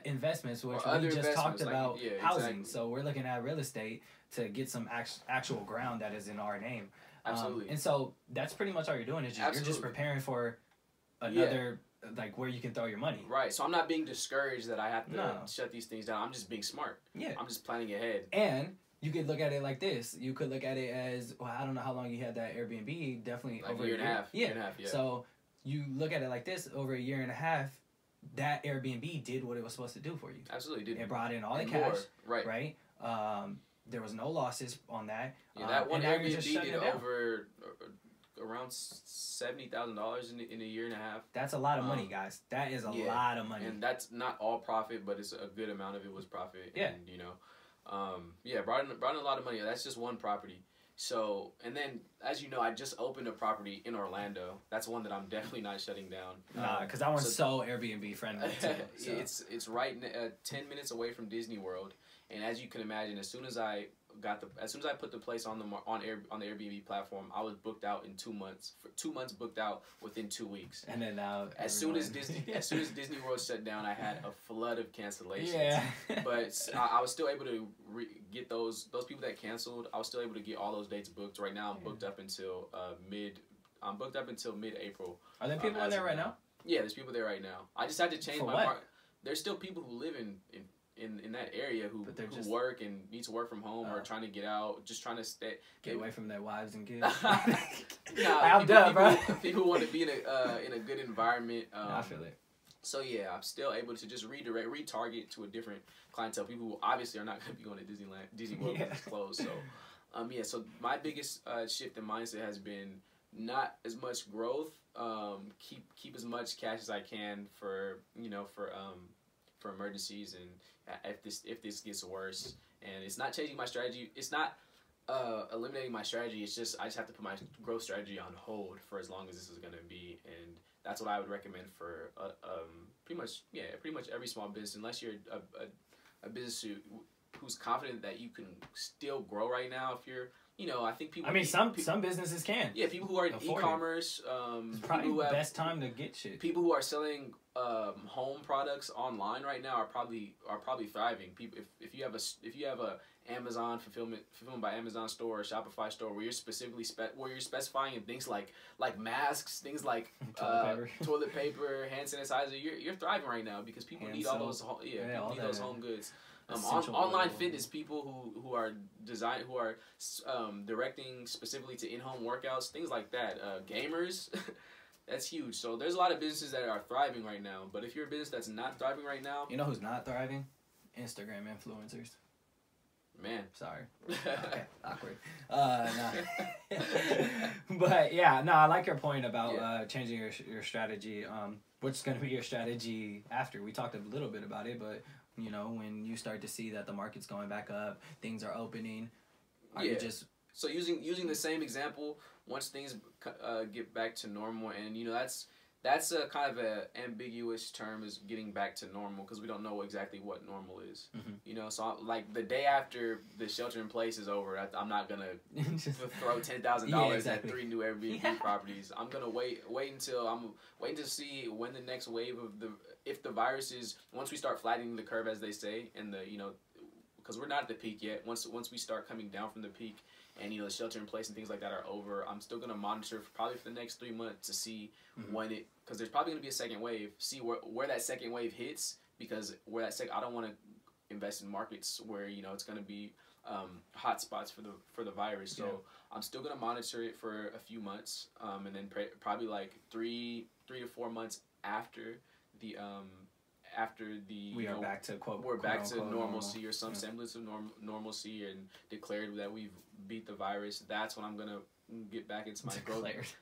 investments, which we just talked about, housing. So we're looking at real estate to get some actual ground that is in our name. Absolutely. And so that's pretty much all you're doing, is you're just preparing for another, where you can throw your money. Right. So I'm not being discouraged that I have to shut these things down. I'm just being smart. Yeah. I'm just planning ahead. And you could look at it like this. You could look at it as, well, I don't know how long you had that Airbnb, definitely over a year and a half. Yeah. Year and a half, yeah. So you look at it like this, over a year and a half, that Airbnb did what it was supposed to do for you. Absolutely did. It brought in all the cash. More. Right. There was no losses on that. Yeah, that one Airbnb did over around $70,000 in a year and a half. That's a lot of money, guys. That is a lot of money. And that's not all profit, but it's a good amount of it was profit. Yeah. And, brought in a lot of money. That's just one property. So, and then, as you know, I just opened a property in Orlando. That's one that I'm definitely not shutting down. Because that one's so Airbnb friendly too. So. It's right 10 minutes away from Disney World. And as you can imagine, as soon as I put the place on the Airbnb platform, I was booked out in 2 months. For 2 months booked out within 2 weeks. And then now, as soon as Disney World shut down, I had a flood of cancellations. Yeah. But I was still able to get those people that canceled. I was still able to get all those dates booked. Right now, I'm booked up until mid-April. Are there people in there right now? Yeah, there's people there right now. I just had to change my market. There's still people who live in that area who work and need to work from home or trying to get out, just trying to get away from their wives and kids. I'm done, bro. People want to be in a good environment. I feel it. So yeah, I'm still able to just retarget to a different clientele. People who obviously are not going to be going to Disney World when it's closed. So, so my biggest shift in mindset has been not as much growth. Keep as much cash as I can for emergencies, and if this gets worse. And it's not changing my strategy. It's not eliminating my strategy. It's just I just have to put my growth strategy on hold for as long as this is going to be. And that's what I would recommend for pretty much every small business, unless you're a business who's confident that you can still grow right now. If you're I think people. I mean, some businesses can. Yeah, people who are in e-commerce. It's probably the best time to get shit. People who are selling home products online right now are probably thriving. People, if you have a Amazon fulfillment by Amazon store or Shopify store where you're specifically specifying in things like masks, things like toilet paper, hand sanitizer, you're thriving right now because people need all those home goods. Online fitness, people who are directing specifically to in-home workouts, things like that. Gamers, that's huge. So there's a lot of businesses that are thriving right now. But if you're a business that's not thriving right now, you know who's not thriving? Instagram influencers. Man. Sorry. Okay, awkward. No. But yeah, no, I like your point about changing your strategy. What's going to be your strategy after? We talked a little bit about it, but you know, when you start to see that the market's going back up, things are opening, are you just... So using the same example, once things get back to normal, and you know that's a kind of a ambiguous term, is getting back to normal, because we don't know exactly what normal is. Mm-hmm. You know, so like the day after the shelter in place is over, I'm not gonna throw $10,000 at 3 new Airbnb properties. I'm gonna wait to see when the next wave of if the virus is, once we start flattening the curve, as they say, and because we're not at the peak yet. Once we start coming down from the peak, and you know the shelter in place and things like that are over, I'm still gonna monitor probably for the next 3 months to see when because there's probably gonna be a second wave. See where that second wave hits, because I don't want to invest in markets where you know it's gonna be hot spots for the virus. So I'm still gonna monitor it for a few months, and then probably like 3 to 4 months after the we are back to back to normalcy, or some semblance of normalcy, and declared that we've beat the virus. That's when I'm gonna get back into my growth.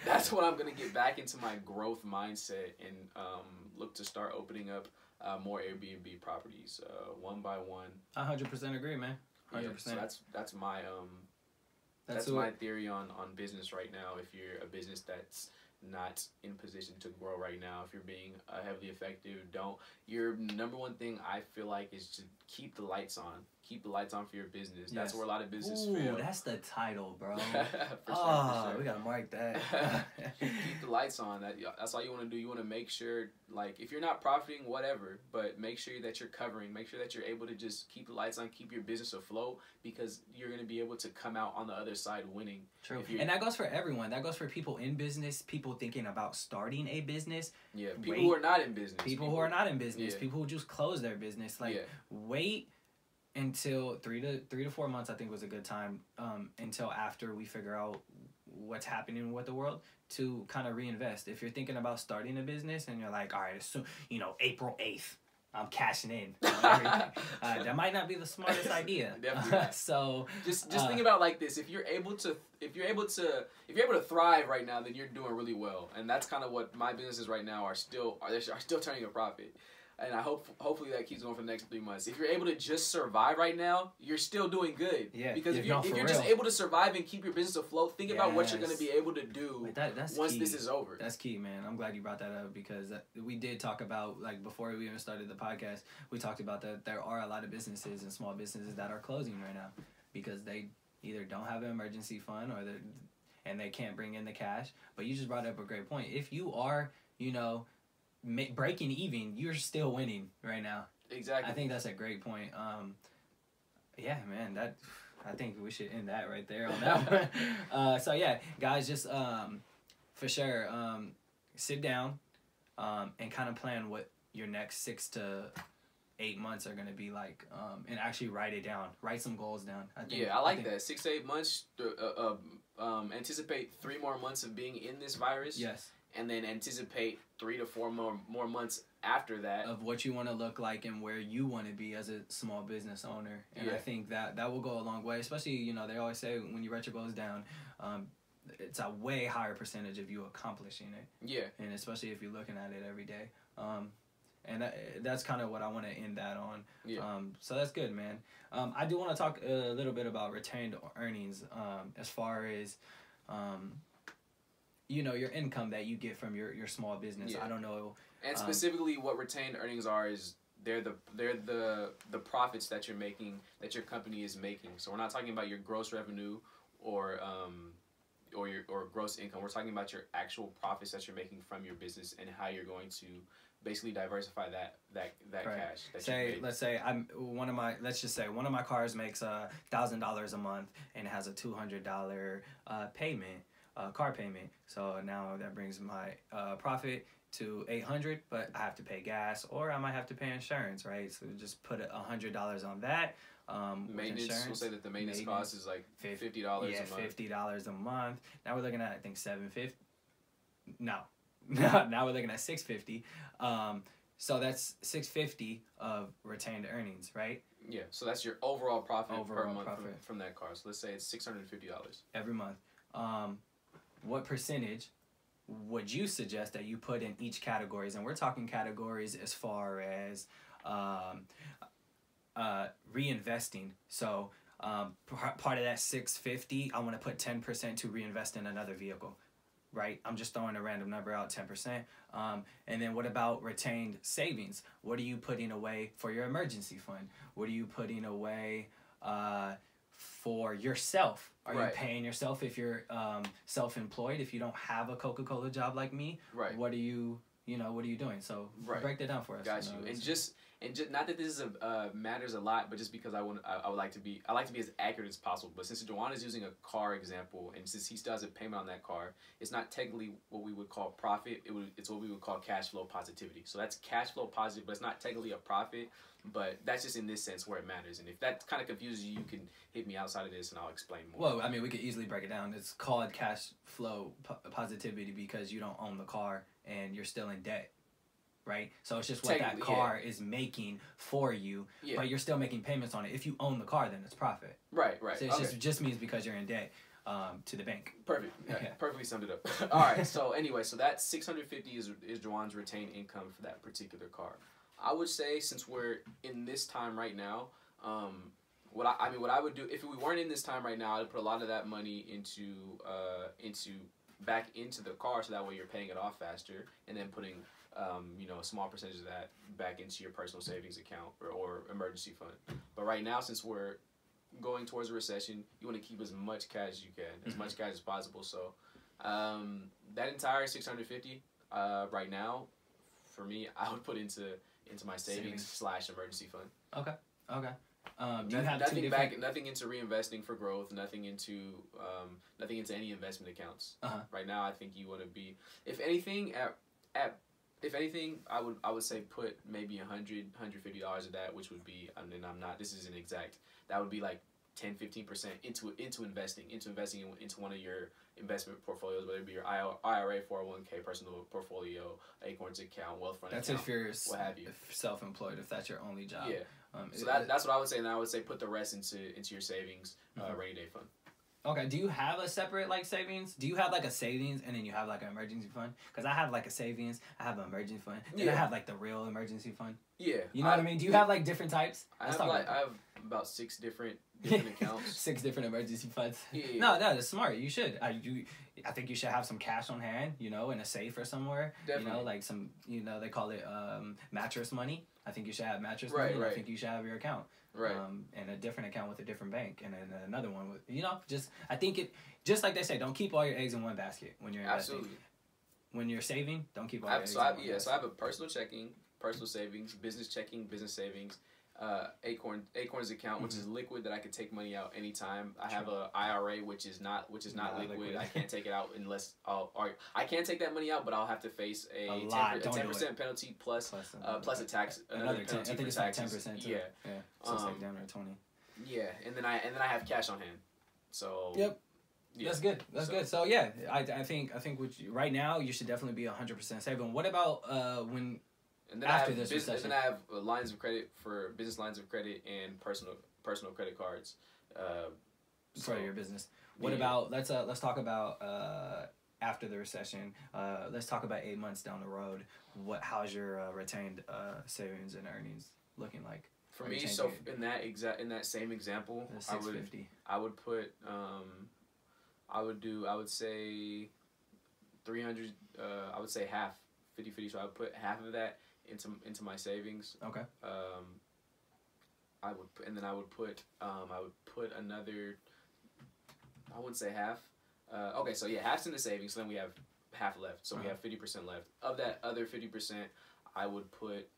That's when I'm gonna get back into my growth mindset and look to start opening up more Airbnb properties one by one. 100% agree, man. 100%. Yeah, so that's my my theory on business right now. If you're a business that's not in position to grow right now, if you're being heavily effective, your number one thing I feel like is to keep the lights on. Keep the lights on for your business. That's where a lot of business fail. That's the title, bro. For sure. We gotta mark that. Keep the lights on. That's all you want to do. You want to make sure, like, if you're not profiting, whatever, but make sure that you're covering. Make sure that you're able to just keep the lights on, keep your business afloat, because you're going to be able to come out on the other side winning. True. And that goes for everyone. That goes for people in business, people thinking about starting a business. Yeah, people who are not in business. People who are not in business. People who just close their business. Like, wait until 3 to 4 months, I think, was a good time, until after we figure out what's happening with the world, to kind of reinvest. If you're thinking about starting a business and you're like, all right, so, April 8th, I'm cashing in on everything. That might not be the smartest idea. Definitely. So just think about it like this: if you're able to thrive right now, then you're doing really well. And that's kind of what my businesses right now are still turning a profit. And I hopefully that keeps going for the next 3 months. If you're able to just survive right now, you're still doing good. Yeah. Because if you're just able to survive and keep your business afloat, think about what you're going to be able to do once this is over. That's key, man. I'm glad you brought that up, because we did talk about, like, before we even started the podcast, we talked about that there are a lot of businesses and small businesses that are closing right now because they either don't have an emergency fund and they can't bring in the cash. But you just brought up a great point. If you are, breaking even, you're still winning right now. Exactly. I think that's a great point. Yeah, man, I think we should end that right there on that one. So yeah, guys, just for sure, sit down and kind of plan what your next 6 to 8 months are gonna be like, and actually write it down. Write some goals down. I like that. 6 to 8 months. Anticipate 3 more months of being in this virus. Yes. And then anticipate 3 to 4 more months after that of what you want to look like and where you want to be as a small business owner. And I think that will go a long way, especially, they always say when you write your goals down, it's a way higher percentage of you accomplishing it. Yeah. And especially if you're looking at it every day. And that's kind of what I want to end that on. Yeah. So that's good, man. I do want to talk a little bit about retained earnings, as far as your income that you get from your small business. I don't know. And specifically, what retained earnings are is they're the profits that you're making, that your company is making. So we're not talking about your gross revenue or gross income. We're talking about your actual profits that you're making from your business and how you're going to basically diversify that cash. Let's say let's just say one of my cars makes $1,000 a month and it has a $200 car payment. So now that brings my profit to $800, but I have to pay gas, or I might have to pay insurance, right? So just put $100 on that. Maintenance. We'll say that the maintenance cost is like $50 a month. Yeah, $50 a month. Now we're looking at, I think, $750. No. Now we're looking at $650. So that's $650 of retained earnings, right? Yeah. So that's your overall profit per month from that car. So let's say it's $650 every month. What percentage would you suggest that you put in each categories? And we're talking categories as far as reinvesting. So part of that $650, I want to put 10% to reinvest in another vehicle, right? I'm just throwing a random number out, 10%. And then what about retained savings? What are you putting away for your emergency fund? What are you putting away for yourself? Are you paying yourself if you're self-employed? If you don't have a Coca-Cola job like me, what are you doing? So break that down for us. Got you. And just not that this is matters a lot, but just because I would like to be as accurate as possible. But since Juwan is using a car example, and since he still has a payment on that car, it's not technically what we would call profit. It's what we would call cash flow positivity. So that's cash flow positive, but it's not technically a profit. But that's just in this sense where it matters. And if that kind of confuses you, you can hit me outside of this and I'll explain more. Well, I mean, we could easily break it down. It's called cash flow positivity because you don't own the car and you're still in debt, right? So it's just what that car is making for you, but you're still making payments on it. If you own the car, then it's profit. Right. So it just means because you're in debt to the bank. Perfect. Perfectly summed it up. All right. So anyway, so that $650 is Juwan's retained income for that particular car. I would say, since we're in this time right now, what I would do if we weren't in this time right now, I'd put a lot of that money back into the car, so that way you're paying it off faster, and then putting a small percentage of that back into your personal savings account or emergency fund. But right now, since we're going towards a recession, you want to keep as much cash as you can, as much cash as possible. So that entire $650 right now, for me, I would put into my savings / emergency fund. Okay. Do you have nothing into reinvesting for growth, nothing into any investment accounts. Right now, I think you want to be, if anything, I would say put maybe $150 of that, which would be, I mean, this isn't exact, that would be like 10-15% into investing into one of your investment portfolios, whether it be your IRA, 401k, personal portfolio, Acorns account, wealth fund account. That's if you're self-employed, if that's your only job. Yeah. So that's what I would say, and I would say put the rest into your savings, rainy day fund. Okay. Do you have a separate savings? Do you have a savings and then you have an emergency fund? Because I have a savings, I have an emergency fund, then I have the real emergency fund. Yeah. You know what I mean? Do you have different types? I have about 6 different accounts. 6 different emergency funds. Yeah. No, that's smart. You should. I think you should have some cash on hand, in a safe or somewhere. Definitely. Some, they call it mattress money. I think you should have mattress money. Right. I think you should have your account. Right. And a different account with a different bank, and then another one with, I think just like they say, don't keep all your eggs in one basket when you're investing. Absolutely. When you're saving, don't keep all your eggs in one basket. So I have a personal checking, personal savings, business checking, business savings, Acorns account, which is liquid, that I could take money out anytime. I have a IRA, which is not liquid. I can't take it out unless I can take that money out, but I'll have to face a 10% penalty plus a tax, another penalty. I think it's taxes. 10%. Yeah. So it's down to 20. Yeah, and then I have cash on hand. So. Yep. Yeah. That's good. Good. So yeah, I think right now you should definitely be 100% saving. What about when? And then after this recession, and then I have lines of credit for business lines of credit and personal credit cards for your business. What about let's talk about after the recession. Let's talk about 8 months down the road. How's your retained savings and earnings looking like? For me, so in that same example, I would put I would say 300. I would say half, 50-50. So I would put half of that into my savings. Okay. I would put another. I wouldn't say half. Okay, so yeah, half's in the savings. So then we have half left. So we have 50% left. Of that other 50%, I would put,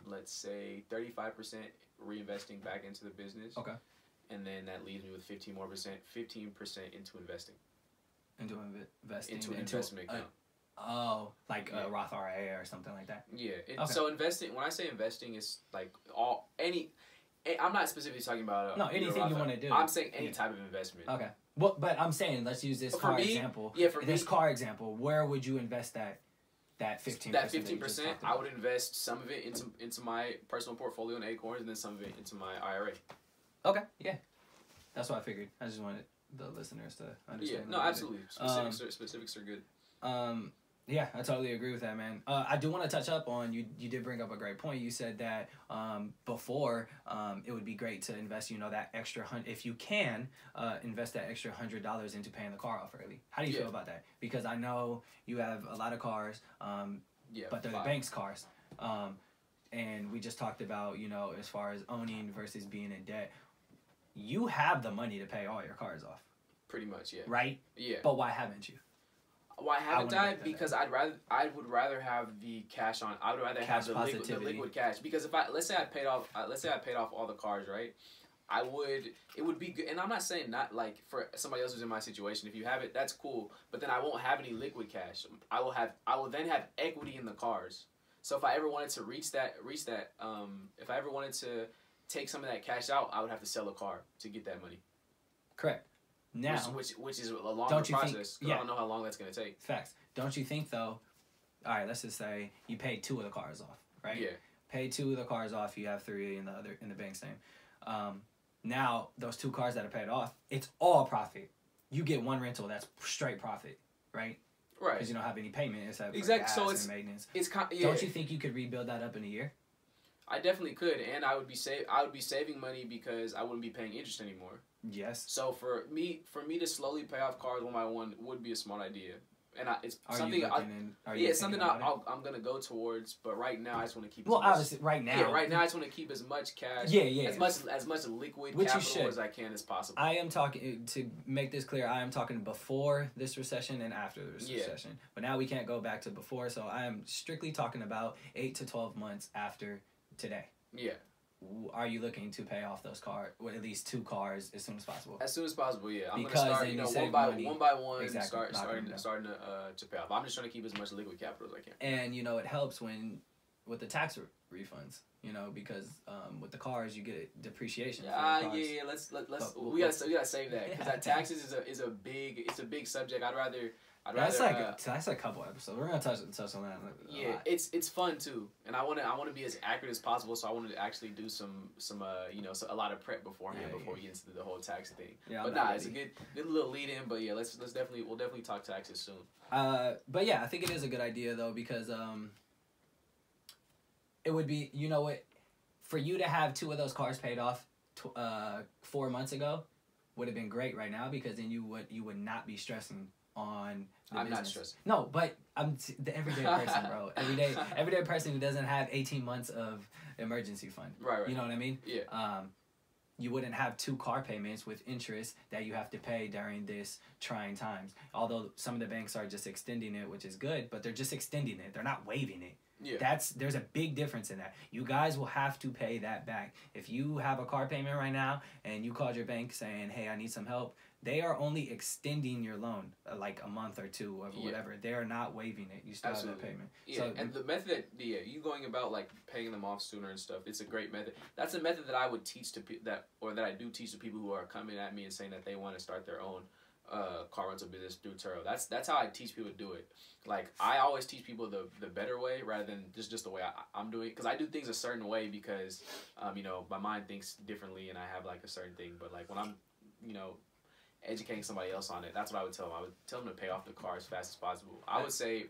let's say, 35% reinvesting back into the business. Okay. And then that leaves me with 15% into investing. Into investing. Into an investment account. A Roth IRA or something like that. Yeah. So investing. When I say investing, it's I'm not specifically talking about anything you want to do. I'm saying any type of investment. Okay. Well, but I'm saying let's use this car example. Yeah. For this car example, where would you invest that that 15%. That 15%, I would invest some of it into my personal portfolio in Acorns, and then some of it into my IRA. Okay, yeah, that's what I figured. I just wanted the listeners to understand. Yeah, no, absolutely. Specifics are good. Yeah, I totally agree with that, man. I do want to touch up on you did bring up a great point. You said that before it would be great to invest, that extra if you can invest that extra $100 into paying the car off early. How do you feel about that? Because I know you have a lot of cars, but they're the bank's cars. And we just talked about, as far as owning versus being in debt. You have the money to pay all your cars off. Pretty much, yeah. Right? Yeah. But why haven't you? Why haven't I? Because I would rather have the cash on. I would rather have the liquid cash. Because if let's say I paid off all the cars, right? It would be good. And I'm not saying not like for somebody else who's in my situation. If you have it, that's cool. But then I won't have any liquid cash. I will then have equity in the cars. So if I ever wanted to reach that, if I ever wanted to take some of that cash out, I would have to sell a car to get that money. Correct. Now, which is a longer process. I don't know how long that's going to take. Facts. Don't you think though? All right, let's just say you paid 2 of the cars off, right? Yeah. Paid 2 of the cars off. You have 3 in the bank's name. Now those 2 cars that are paid off, it's all profit. You get 1 rental. That's straight profit, right? Right. Because you don't have any payment. It's exactly. Gas so it's and maintenance. Yeah. Don't you think you could rebuild that up in a year? I definitely could, and I would be saving money because I wouldn't be paying interest anymore. Yes. So for me to slowly pay off cars one by one would be a smart idea, and it's something I'm gonna go towards. But right now, I just want to keep. Obviously, right now. Yeah, right now, I just want to keep as much cash. Yeah. As much liquid capital as I can as possible. I am talking to make this clear. I am talking before this recession and after this recession. But now we can't go back to before, so I am strictly talking about 8 to 12 months after today. Yeah. Are you looking to pay off those cars, or at least 2 cars, as soon as possible? As soon as possible, yeah. I'm because gonna start, one by one, starting to pay off. I'm just trying to keep as much liquid capital as I can. And it helps with the tax refunds. Because with the cars you get depreciation. Yeah. Let's we gotta save that because that taxes is a big subject. That's a couple episodes. We're gonna touch on that. Yeah, it's fun too, and I want to be as accurate as possible. So I wanted to actually do some a lot of prep beforehand before we get into the whole tax thing. Yeah, but it's a good little lead in. But yeah, we'll definitely talk taxes soon. But yeah, I think it is a good idea though because it would be for you to have 2 of those cars paid off 4 months ago would have been great right now because then you would not be stressing on the business. Not stressed. No, but I'm the everyday person, bro. Everyday person who doesn't have 18 months of emergency fund. Right. You know what I mean? Yeah. You wouldn't have 2 car payments with interest that you have to pay during this trying times. Although some of the banks are just extending it, which is good, but they're just extending it. They're not waiving it. Yeah. There's a big difference in that. You guys will have to pay that back. If you have a car payment right now and you called your bank saying, "Hey, I need some help," they are only extending your loan like a month or 2 or whatever. They are not waiving it. You still have that payment. Yeah, so, and the method, you going about like paying them off sooner and stuff, it's a great method. That's a method that I would teach to that I do teach to people who are coming at me and saying that they want to start their own car rental business through Turo. That's how I teach people to do it. Like I always teach people the better way rather than just the way I'm doing it, because I do things a certain way because my mind thinks differently and I have like a certain thing. But like when I'm educating somebody else on it, that's what I would tell them. I would tell them to pay off the car as fast as possible. I would say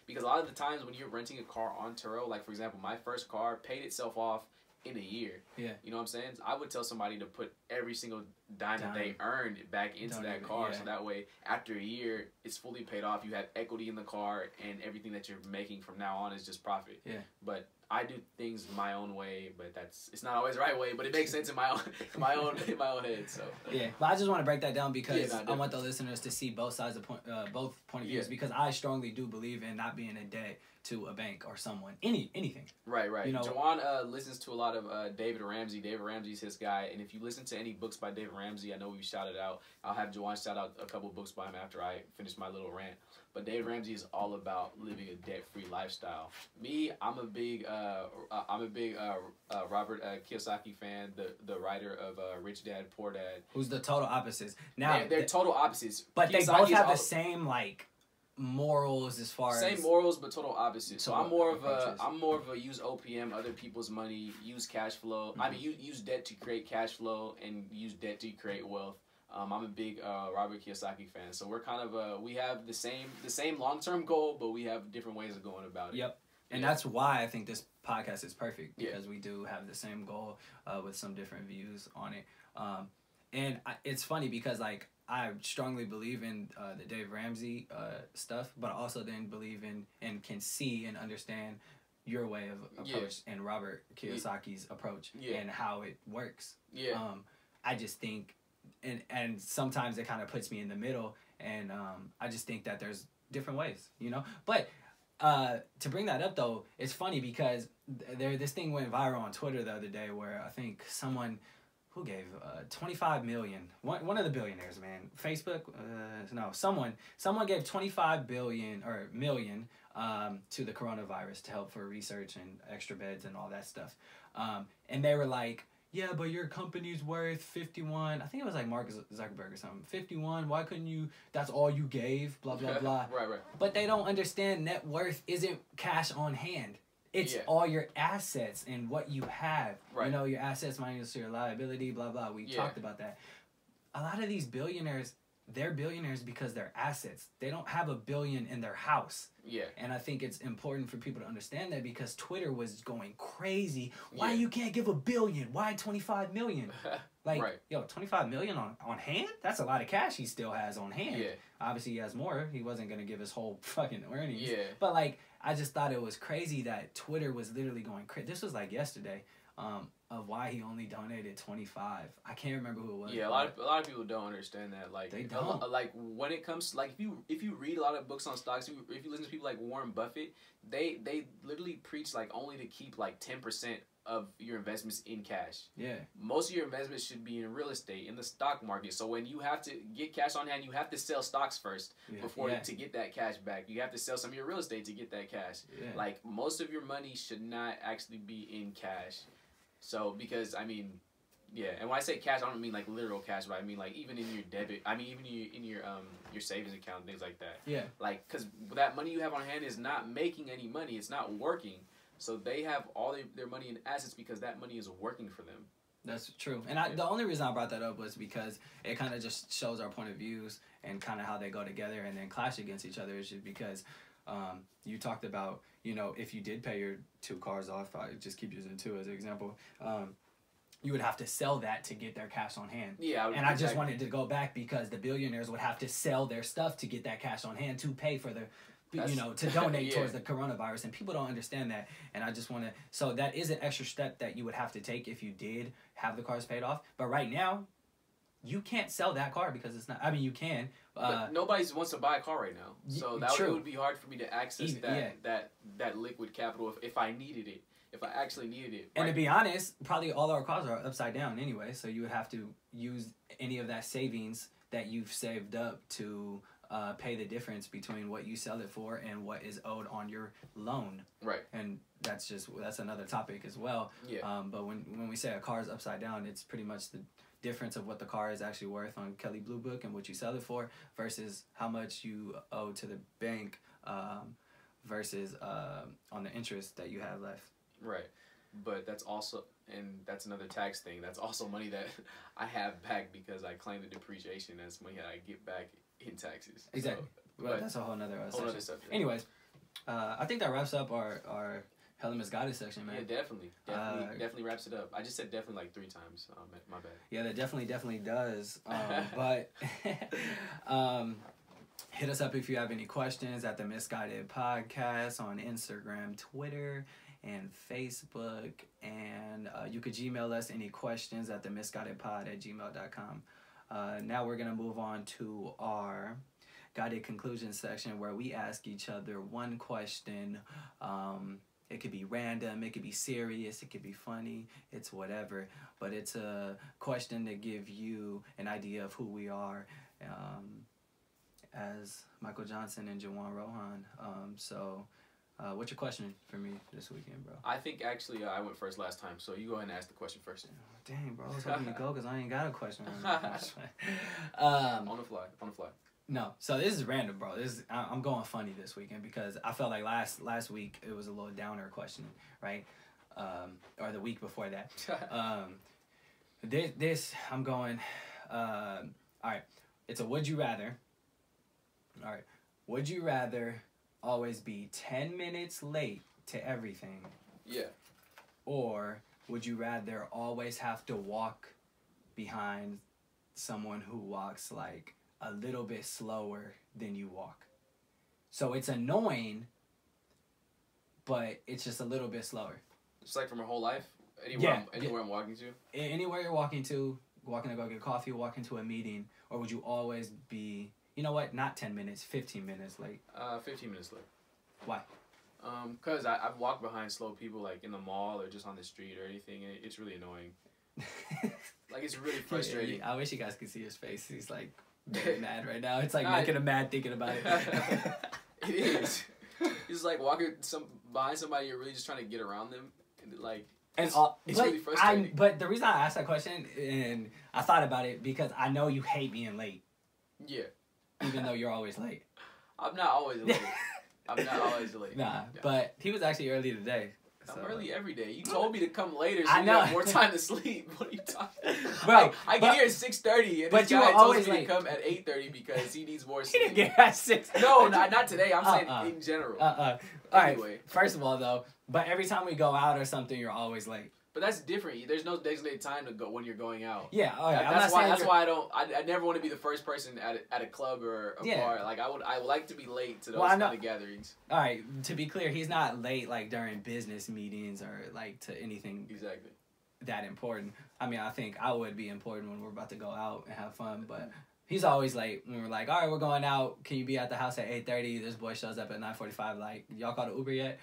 because a lot of the times when you're renting a car on Turo, like for example, my first car paid itself off in a year. Yeah. You know what I'm saying? I would tell somebody to put every single dime that they earned back into that car. So that way, after a year, it's fully paid off. You have equity in the car, and everything that you're making from now on is just profit. Yeah. But I do things my own way, but it's not always the right way. But it makes sense in my own head. So yeah, but I just want to break that down because I want the listeners to see both sides of both point of views because I strongly do believe in not being in debt to a bank or someone, anything. Right. Juwan listens to a lot of David Ramsey. David Ramsey's his guy, and if you listen to any books by David Ramsey, I know we shouted out. I'll have Juwan shout out a couple books by him after I finish my little rant. But David Ramsey is all about living a debt-free lifestyle. Me, I'm a big Robert Kiyosaki fan, the writer of Rich Dad Poor Dad. Who's the total opposites. Now they're total opposites, but Kiyosaki they both have the same morals as far same as morals but total opposite. So I'm more approaches. of a use OPM, other people's money, use cash flow. I mean, use debt to create cash flow and use debt to create wealth. I'm a big Robert Kiyosaki fan, so we're kind of we have the same long-term goal, but we have different ways of going about it. Yep. And that's why I think this podcast is perfect, because we do have the same goal with some different views on it. And it's funny because like I strongly believe in the Dave Ramsey stuff, but I also then believe in and can see and understand your way of approach and Robert Kiyosaki's approach and how it works. Yeah. I just think, and sometimes it kind of puts me in the middle, and I just think that there's different ways, you know? But to bring that up though, it's funny because this thing went viral on Twitter the other day where I think someone who gave 25 million, one of the billionaires, man, Facebook, no, someone gave 25 million to the coronavirus to help for research and extra beds and all that stuff. And they were like, yeah, but your company's worth 51. I think it was like Mark Zuckerberg or something. 51. Why couldn't you? That's all you gave. Blah blah blah. Right. But they don't understand net worth isn't cash on hand. It's all your assets and what you have. Right. You know, your assets minus your liability. Blah blah. We talked about that. A lot of these billionaires, they're billionaires because they're assets. They don't have $1 billion in their house. Yeah. And I think it's important for people to understand that because Twitter was going crazy. Why you can't give $1 billion? Why 25 million? Like, yo, 25 million on hand? That's a lot of cash he still has on hand. Yeah. Obviously he has more. He wasn't going to give his whole fucking earnings. Yeah. But like, I just thought it was crazy that Twitter was literally going crazy. This was like yesterday. Of why he only donated 25. I can't remember who it was. Yeah, a lot of people don't understand that. Like they don't. Like when it comes, like if you read a lot of books on stocks, if you listen to people like Warren Buffett, they literally preach like only to keep like 10% of your investments in cash. Yeah. Most of your investments should be in real estate, in the stock market. So when you have to get cash on hand, you have to sell stocks first before to get that cash back. You have to sell some of your real estate to get that cash. Yeah. Like most of your money should not actually be in cash. So, because, I mean, and when I say cash, I don't mean, like, literal cash, but I mean, like, even in your debit, I mean, even in your savings account and things like that. Yeah. Like, because that money you have on hand is not making any money. It's not working. So, they have all their money in assets because that money is working for them. That's true. And the only reason I brought that up was because it kind of just shows our point of views and kind of how they go together and then clash against each other. It's just because you talked about, you know, if you did pay your 2 cars off, I just keep using 2 as an example, you would have to sell that to get their cash on hand. Yeah. I just wanted to go back because the billionaires would have to sell their stuff to get that cash on hand to pay for to donate towards the coronavirus. And people don't understand that. And I just want to, so that is an extra step that you would have to take if you did have the cars paid off. But right now, you can't sell that car because it's not, I mean, you can. But nobody wants to buy a car right now. So it would be hard for me to access that liquid capital if I needed it. If I actually needed it. And to be honest, probably all our cars are upside down anyway. So you would have to use any of that savings that you've saved up to pay the difference between what you sell it for and what is owed on your loan. Right. And that's another topic as well. Yeah. But when we say a car is upside down, it's pretty much the difference of what the car is actually worth on Kelley Blue Book and what you sell it for versus how much you owe to the bank versus on the interest that you have left. Right. But that's also, and that's another tax thing, that's also money that I have back because I claim the depreciation as money that I get back in taxes. Exactly. So, well, that's a whole nother subject. Anyways, I think that wraps up our Hella Misguided section, man. Yeah, definitely wraps it up. I just said definitely like 3 times. My bad. Yeah, that definitely does. But hit us up if you have any questions at the Misguided Podcast on Instagram, Twitter, and Facebook. And you could Gmail us any questions at the misguidedpod@gmail.com. Now we're going to move on to our guided conclusion section where we ask each other one question. It could be random, it could be serious, it could be funny, it's whatever. But it's a question to give you an idea of who we are as Michael Johnson and Juwan Rohan. What's your question for me this weekend, bro? I think actually I went first last time, so you go ahead and ask the question first. Dang, bro, I was hoping to go because I ain't got a question. On the fly. No, so this is random, bro. I'm going funny this weekend because I felt like last week it was a little downer question, right? Or the week before that. This I'm going. All right, it's a would you rather. All right, would you rather always be 10 minutes late to everything? Yeah. Or would you rather always have to walk behind someone who walks like a little bit slower than you walk? So it's annoying, but it's just a little bit slower. It's like from her whole life? Anywhere I'm walking to? Anywhere you're walking to go get coffee, walking to a meeting, or would you always be, you know what, not 10 minutes, 15 minutes late? 15 minutes late. Why? Because I've walked behind slow people, like, in the mall or just on the street or anything, and it's really annoying. Like, it's really frustrating. I wish you guys could see his face. He's, like, very mad right now. It's, like, making him mad thinking about it. It is. He's, like, walking behind somebody, you're really just trying to get around them, and, like... It's really frustrating. But the reason I asked that question, and I thought about it, because I know you hate being late. Yeah. Even though you're always late. I'm not always late. I'm not always late. Nah, but he was actually early today. I'm early every day. You told me to come later so I know. you have more time to sleep. What are you talking about? I get here at 6:30 and but this you guy were told always me late. to come at 8:30 because he needs more He sleep. didn't get at 6. No, not today. I'm saying in general. All right. First of all, though, but every time we go out or something, you're always late. But that's different. There's no designated time to go when you're going out. Yeah, all right. That's why I never want to be the first person at a club or a bar. Like I would like to be late to those kind of gatherings. All right, to be clear, he's not late like during business meetings or like to anything exactly that important. I mean, I think I would be important when we're about to go out and have fun, but he's always late when we're like, all right, we're going out. Can you be at the house at 8:30? This boy shows up at 9:45. Like, y'all called an Uber yet?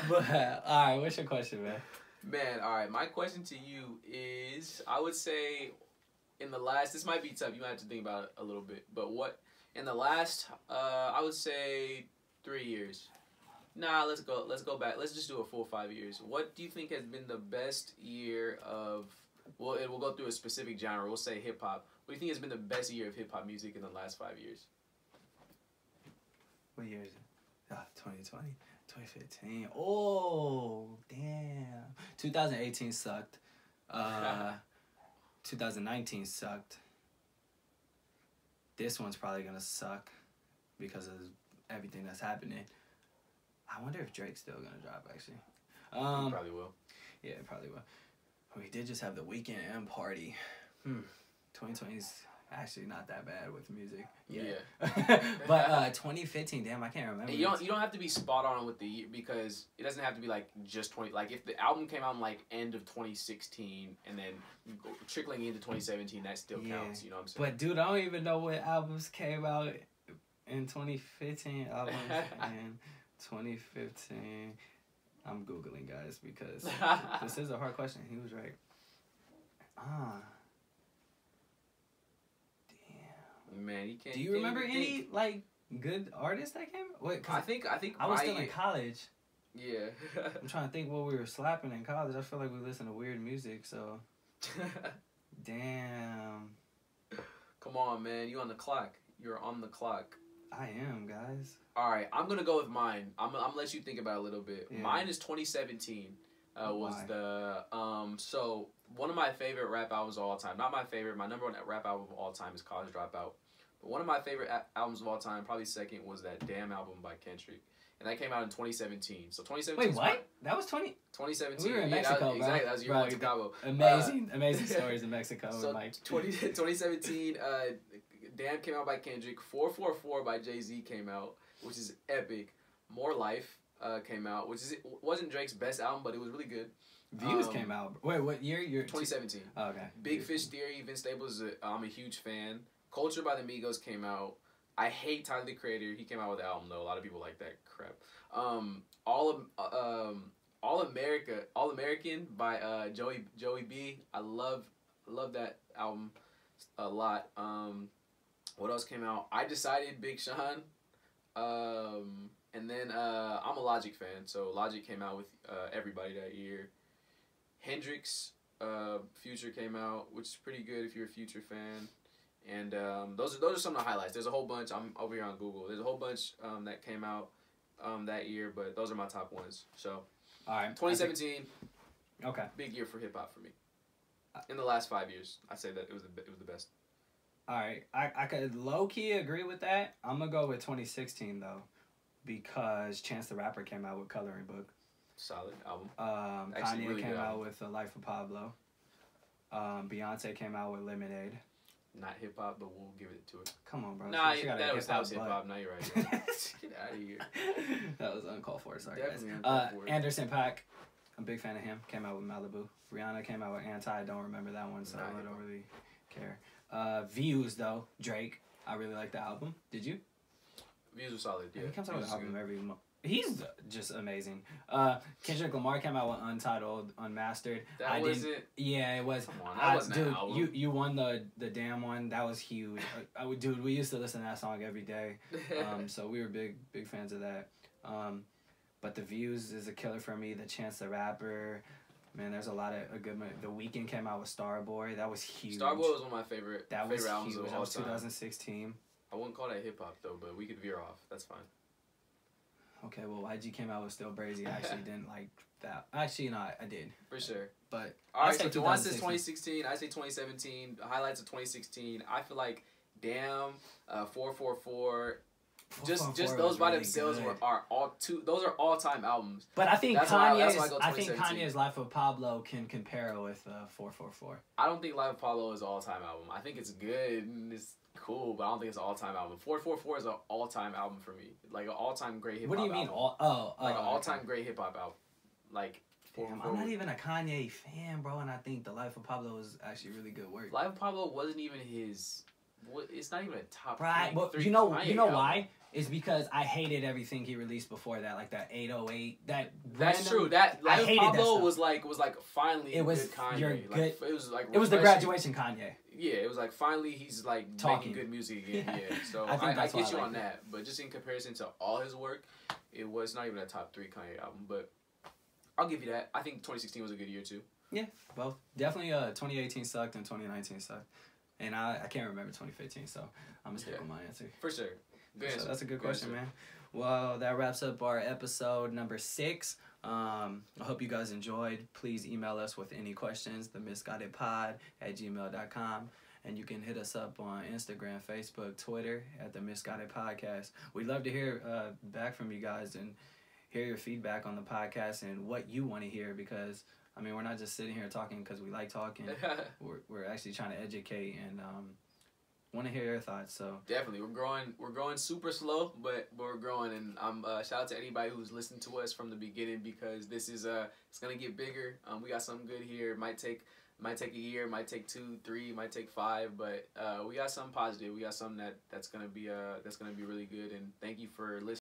But all right, what's your question, man? Man, all right, my question to you is, I would say, this might be tough. You might have to think about it a little bit. But in the last, I would say 3 years. Nah, let's go back. Let's just do a full 5 years. What do you think has been the best year of? Well, we'll go through a specific genre. We'll say hip hop. What do you think has been the best year of hip hop music in the last 5 years? What year is it? 2020, 2015. Oh, damn. 2018 sucked. 2019 sucked. This one's probably gonna suck because of everything that's happening. I wonder if Drake's still gonna drop, actually. He probably will. Yeah, it probably will. We did just have the Weekend and Party. 2020's actually not that bad with music. Yeah. But 2015, damn, I can't remember. And you don't have to be spot on with the year because it doesn't have to be like just 20. Like if the album came out in like end of 2016 and then trickling into 2017, that still counts. You know what I'm saying? But dude, I don't even know what albums came out in 2015. Albums in 2015. I'm Googling, guys, because this is a hard question. He was right. Damn. Man, you can't. Do you remember any like good artists that came? Wait, I think I was still in college. Yeah. I'm trying to think what we were slapping in college. I feel like we listened to weird music, so. Damn. Come on, man. You on the clock. You're on the clock. I am, guys. All right, I'm gonna go with mine. I'm gonna let you think about it a little bit. Yeah. Mine is 2017. Was Why? the so one of my favorite rap albums of all time. Not my favorite. My number one rap album of all time is College Dropout. But one of my favorite albums of all time, probably second, was that Damn album by Kendrick, and that came out in 2017. So 2017. Wait, what? That was 2017. We were in Mexico, bro. Exactly. That was your one to Cabo. Amazing stories in Mexico. So 2017. Damn came out by Kendrick. 444 by Jay-Z came out, which is epic. More Life came out, which wasn't Drake's best album, but it was really good. Views came out. Wait, what year? 2017. Oh, okay. Big Fish Theory, Vince Staples, I'm a huge fan. Culture by the Migos came out. I hate Tyler, the Creator. He came out with the album, though. A lot of people like that crap. All American by Joey B. I love that album a lot. What else came out? I Decided, Big Sean. And then I'm a Logic fan, so Logic came out with Everybody that year. Hendrix, Future came out, which is pretty good if you're a Future fan. And those are some of the highlights. There's a whole bunch. I'm over here on Google. There's a whole bunch that came out that year, but those are my top ones. So, all right, 2017. Okay. Big year for hip hop for me. In the last 5 years, I'd say that it was the best. All right, I could low key agree with that. I'm gonna go with 2016 though, because Chance the Rapper came out with Coloring Book. Solid album. Kanye really came out with The Life of Pablo. Beyonce came out with Lemonade. Not hip hop, but we'll give it to it. Come on, bro. Nah, that was hip hop. Now you're right. Get out of here. That was uncalled for. Sorry, Definitely guys. Uncalled for. Anderson .Paak, I'm a big fan of him. Came out with Malibu. Rihanna came out with Anti. I don't remember that one, so I don't really care. Views though, Drake. I really like the album. Did you? Views were solid. Yeah, he comes out with an album every month. He's just amazing. Kendrick Lamar came out with Untitled, Unmastered. That wasn't. Yeah, it was. Come on, that wasn't dude, an album. you won the damn one. That was huge. Dude, we used to listen to that song every day. So we were big fans of that. But the Views is a killer for me. The Chance the Rapper. Man, there's a lot of good. The Weeknd came out with Starboy. That was huge. Starboy was one of my favorite. That was albums huge. of That all was time. 2016. I wouldn't call that hip hop though, but we could veer off. That's fine. Okay, well, YG came out with Still Brazy. I actually didn't like that. Actually, no, I did. For sure. But all right, so Juwan says 2016. I say 2017. Highlights of 2016. I feel like Damn, 444. Just those by themselves are all time albums. But I think Kanye's Life of Pablo can compare with 444. I don't think Life of Pablo is an all time album. I think it's good and it's cool, but I don't think it's an all time album. 444 is an all time album for me, like an all time great hip hop. What do you mean album. Like an all time great hip hop album, like. Damn, I'm not even a Kanye fan, bro, and I think The Life of Pablo is actually really good work. Life of Pablo wasn't even his. It's not even a top. Right, well, you know why? It's because I hated everything he released before that, like that 808. That's true. That Life of Pablo was like finally it was good Kanye. It the was the graduation Kanye. Yeah, it was like finally he's like making good music again. Yeah, so I get you on that. But just in comparison to all his work, it was not even a top 3 Kanye album. But I'll give you that. I think 2016 was a good year too. Yeah, both. Definitely 2018 sucked and 2019 sucked. And I can't remember 2015, so I'm going to stick with my answer. For sure. Good answer. So that's a good question, man. Well, that wraps up our episode number 6. I hope you guys enjoyed. Please email us with any questions, themisguidedpod@gmail.com. And you can hit us up on Instagram, Facebook, Twitter at The Misguided Podcast. We'd love to hear back from you guys and hear your feedback on the podcast and what you want to hear, because I mean, we're not just sitting here talking because we like talking. we're actually trying to educate and want to hear your thoughts. So definitely, we're growing super slow, but we're growing. And shout out to anybody who's listened to us from the beginning, because this is it's gonna get bigger. We got something good here. It might take a year, might take 2, 3, might take 5, but we got something positive. We got something that's gonna be really good. And thank you for listening.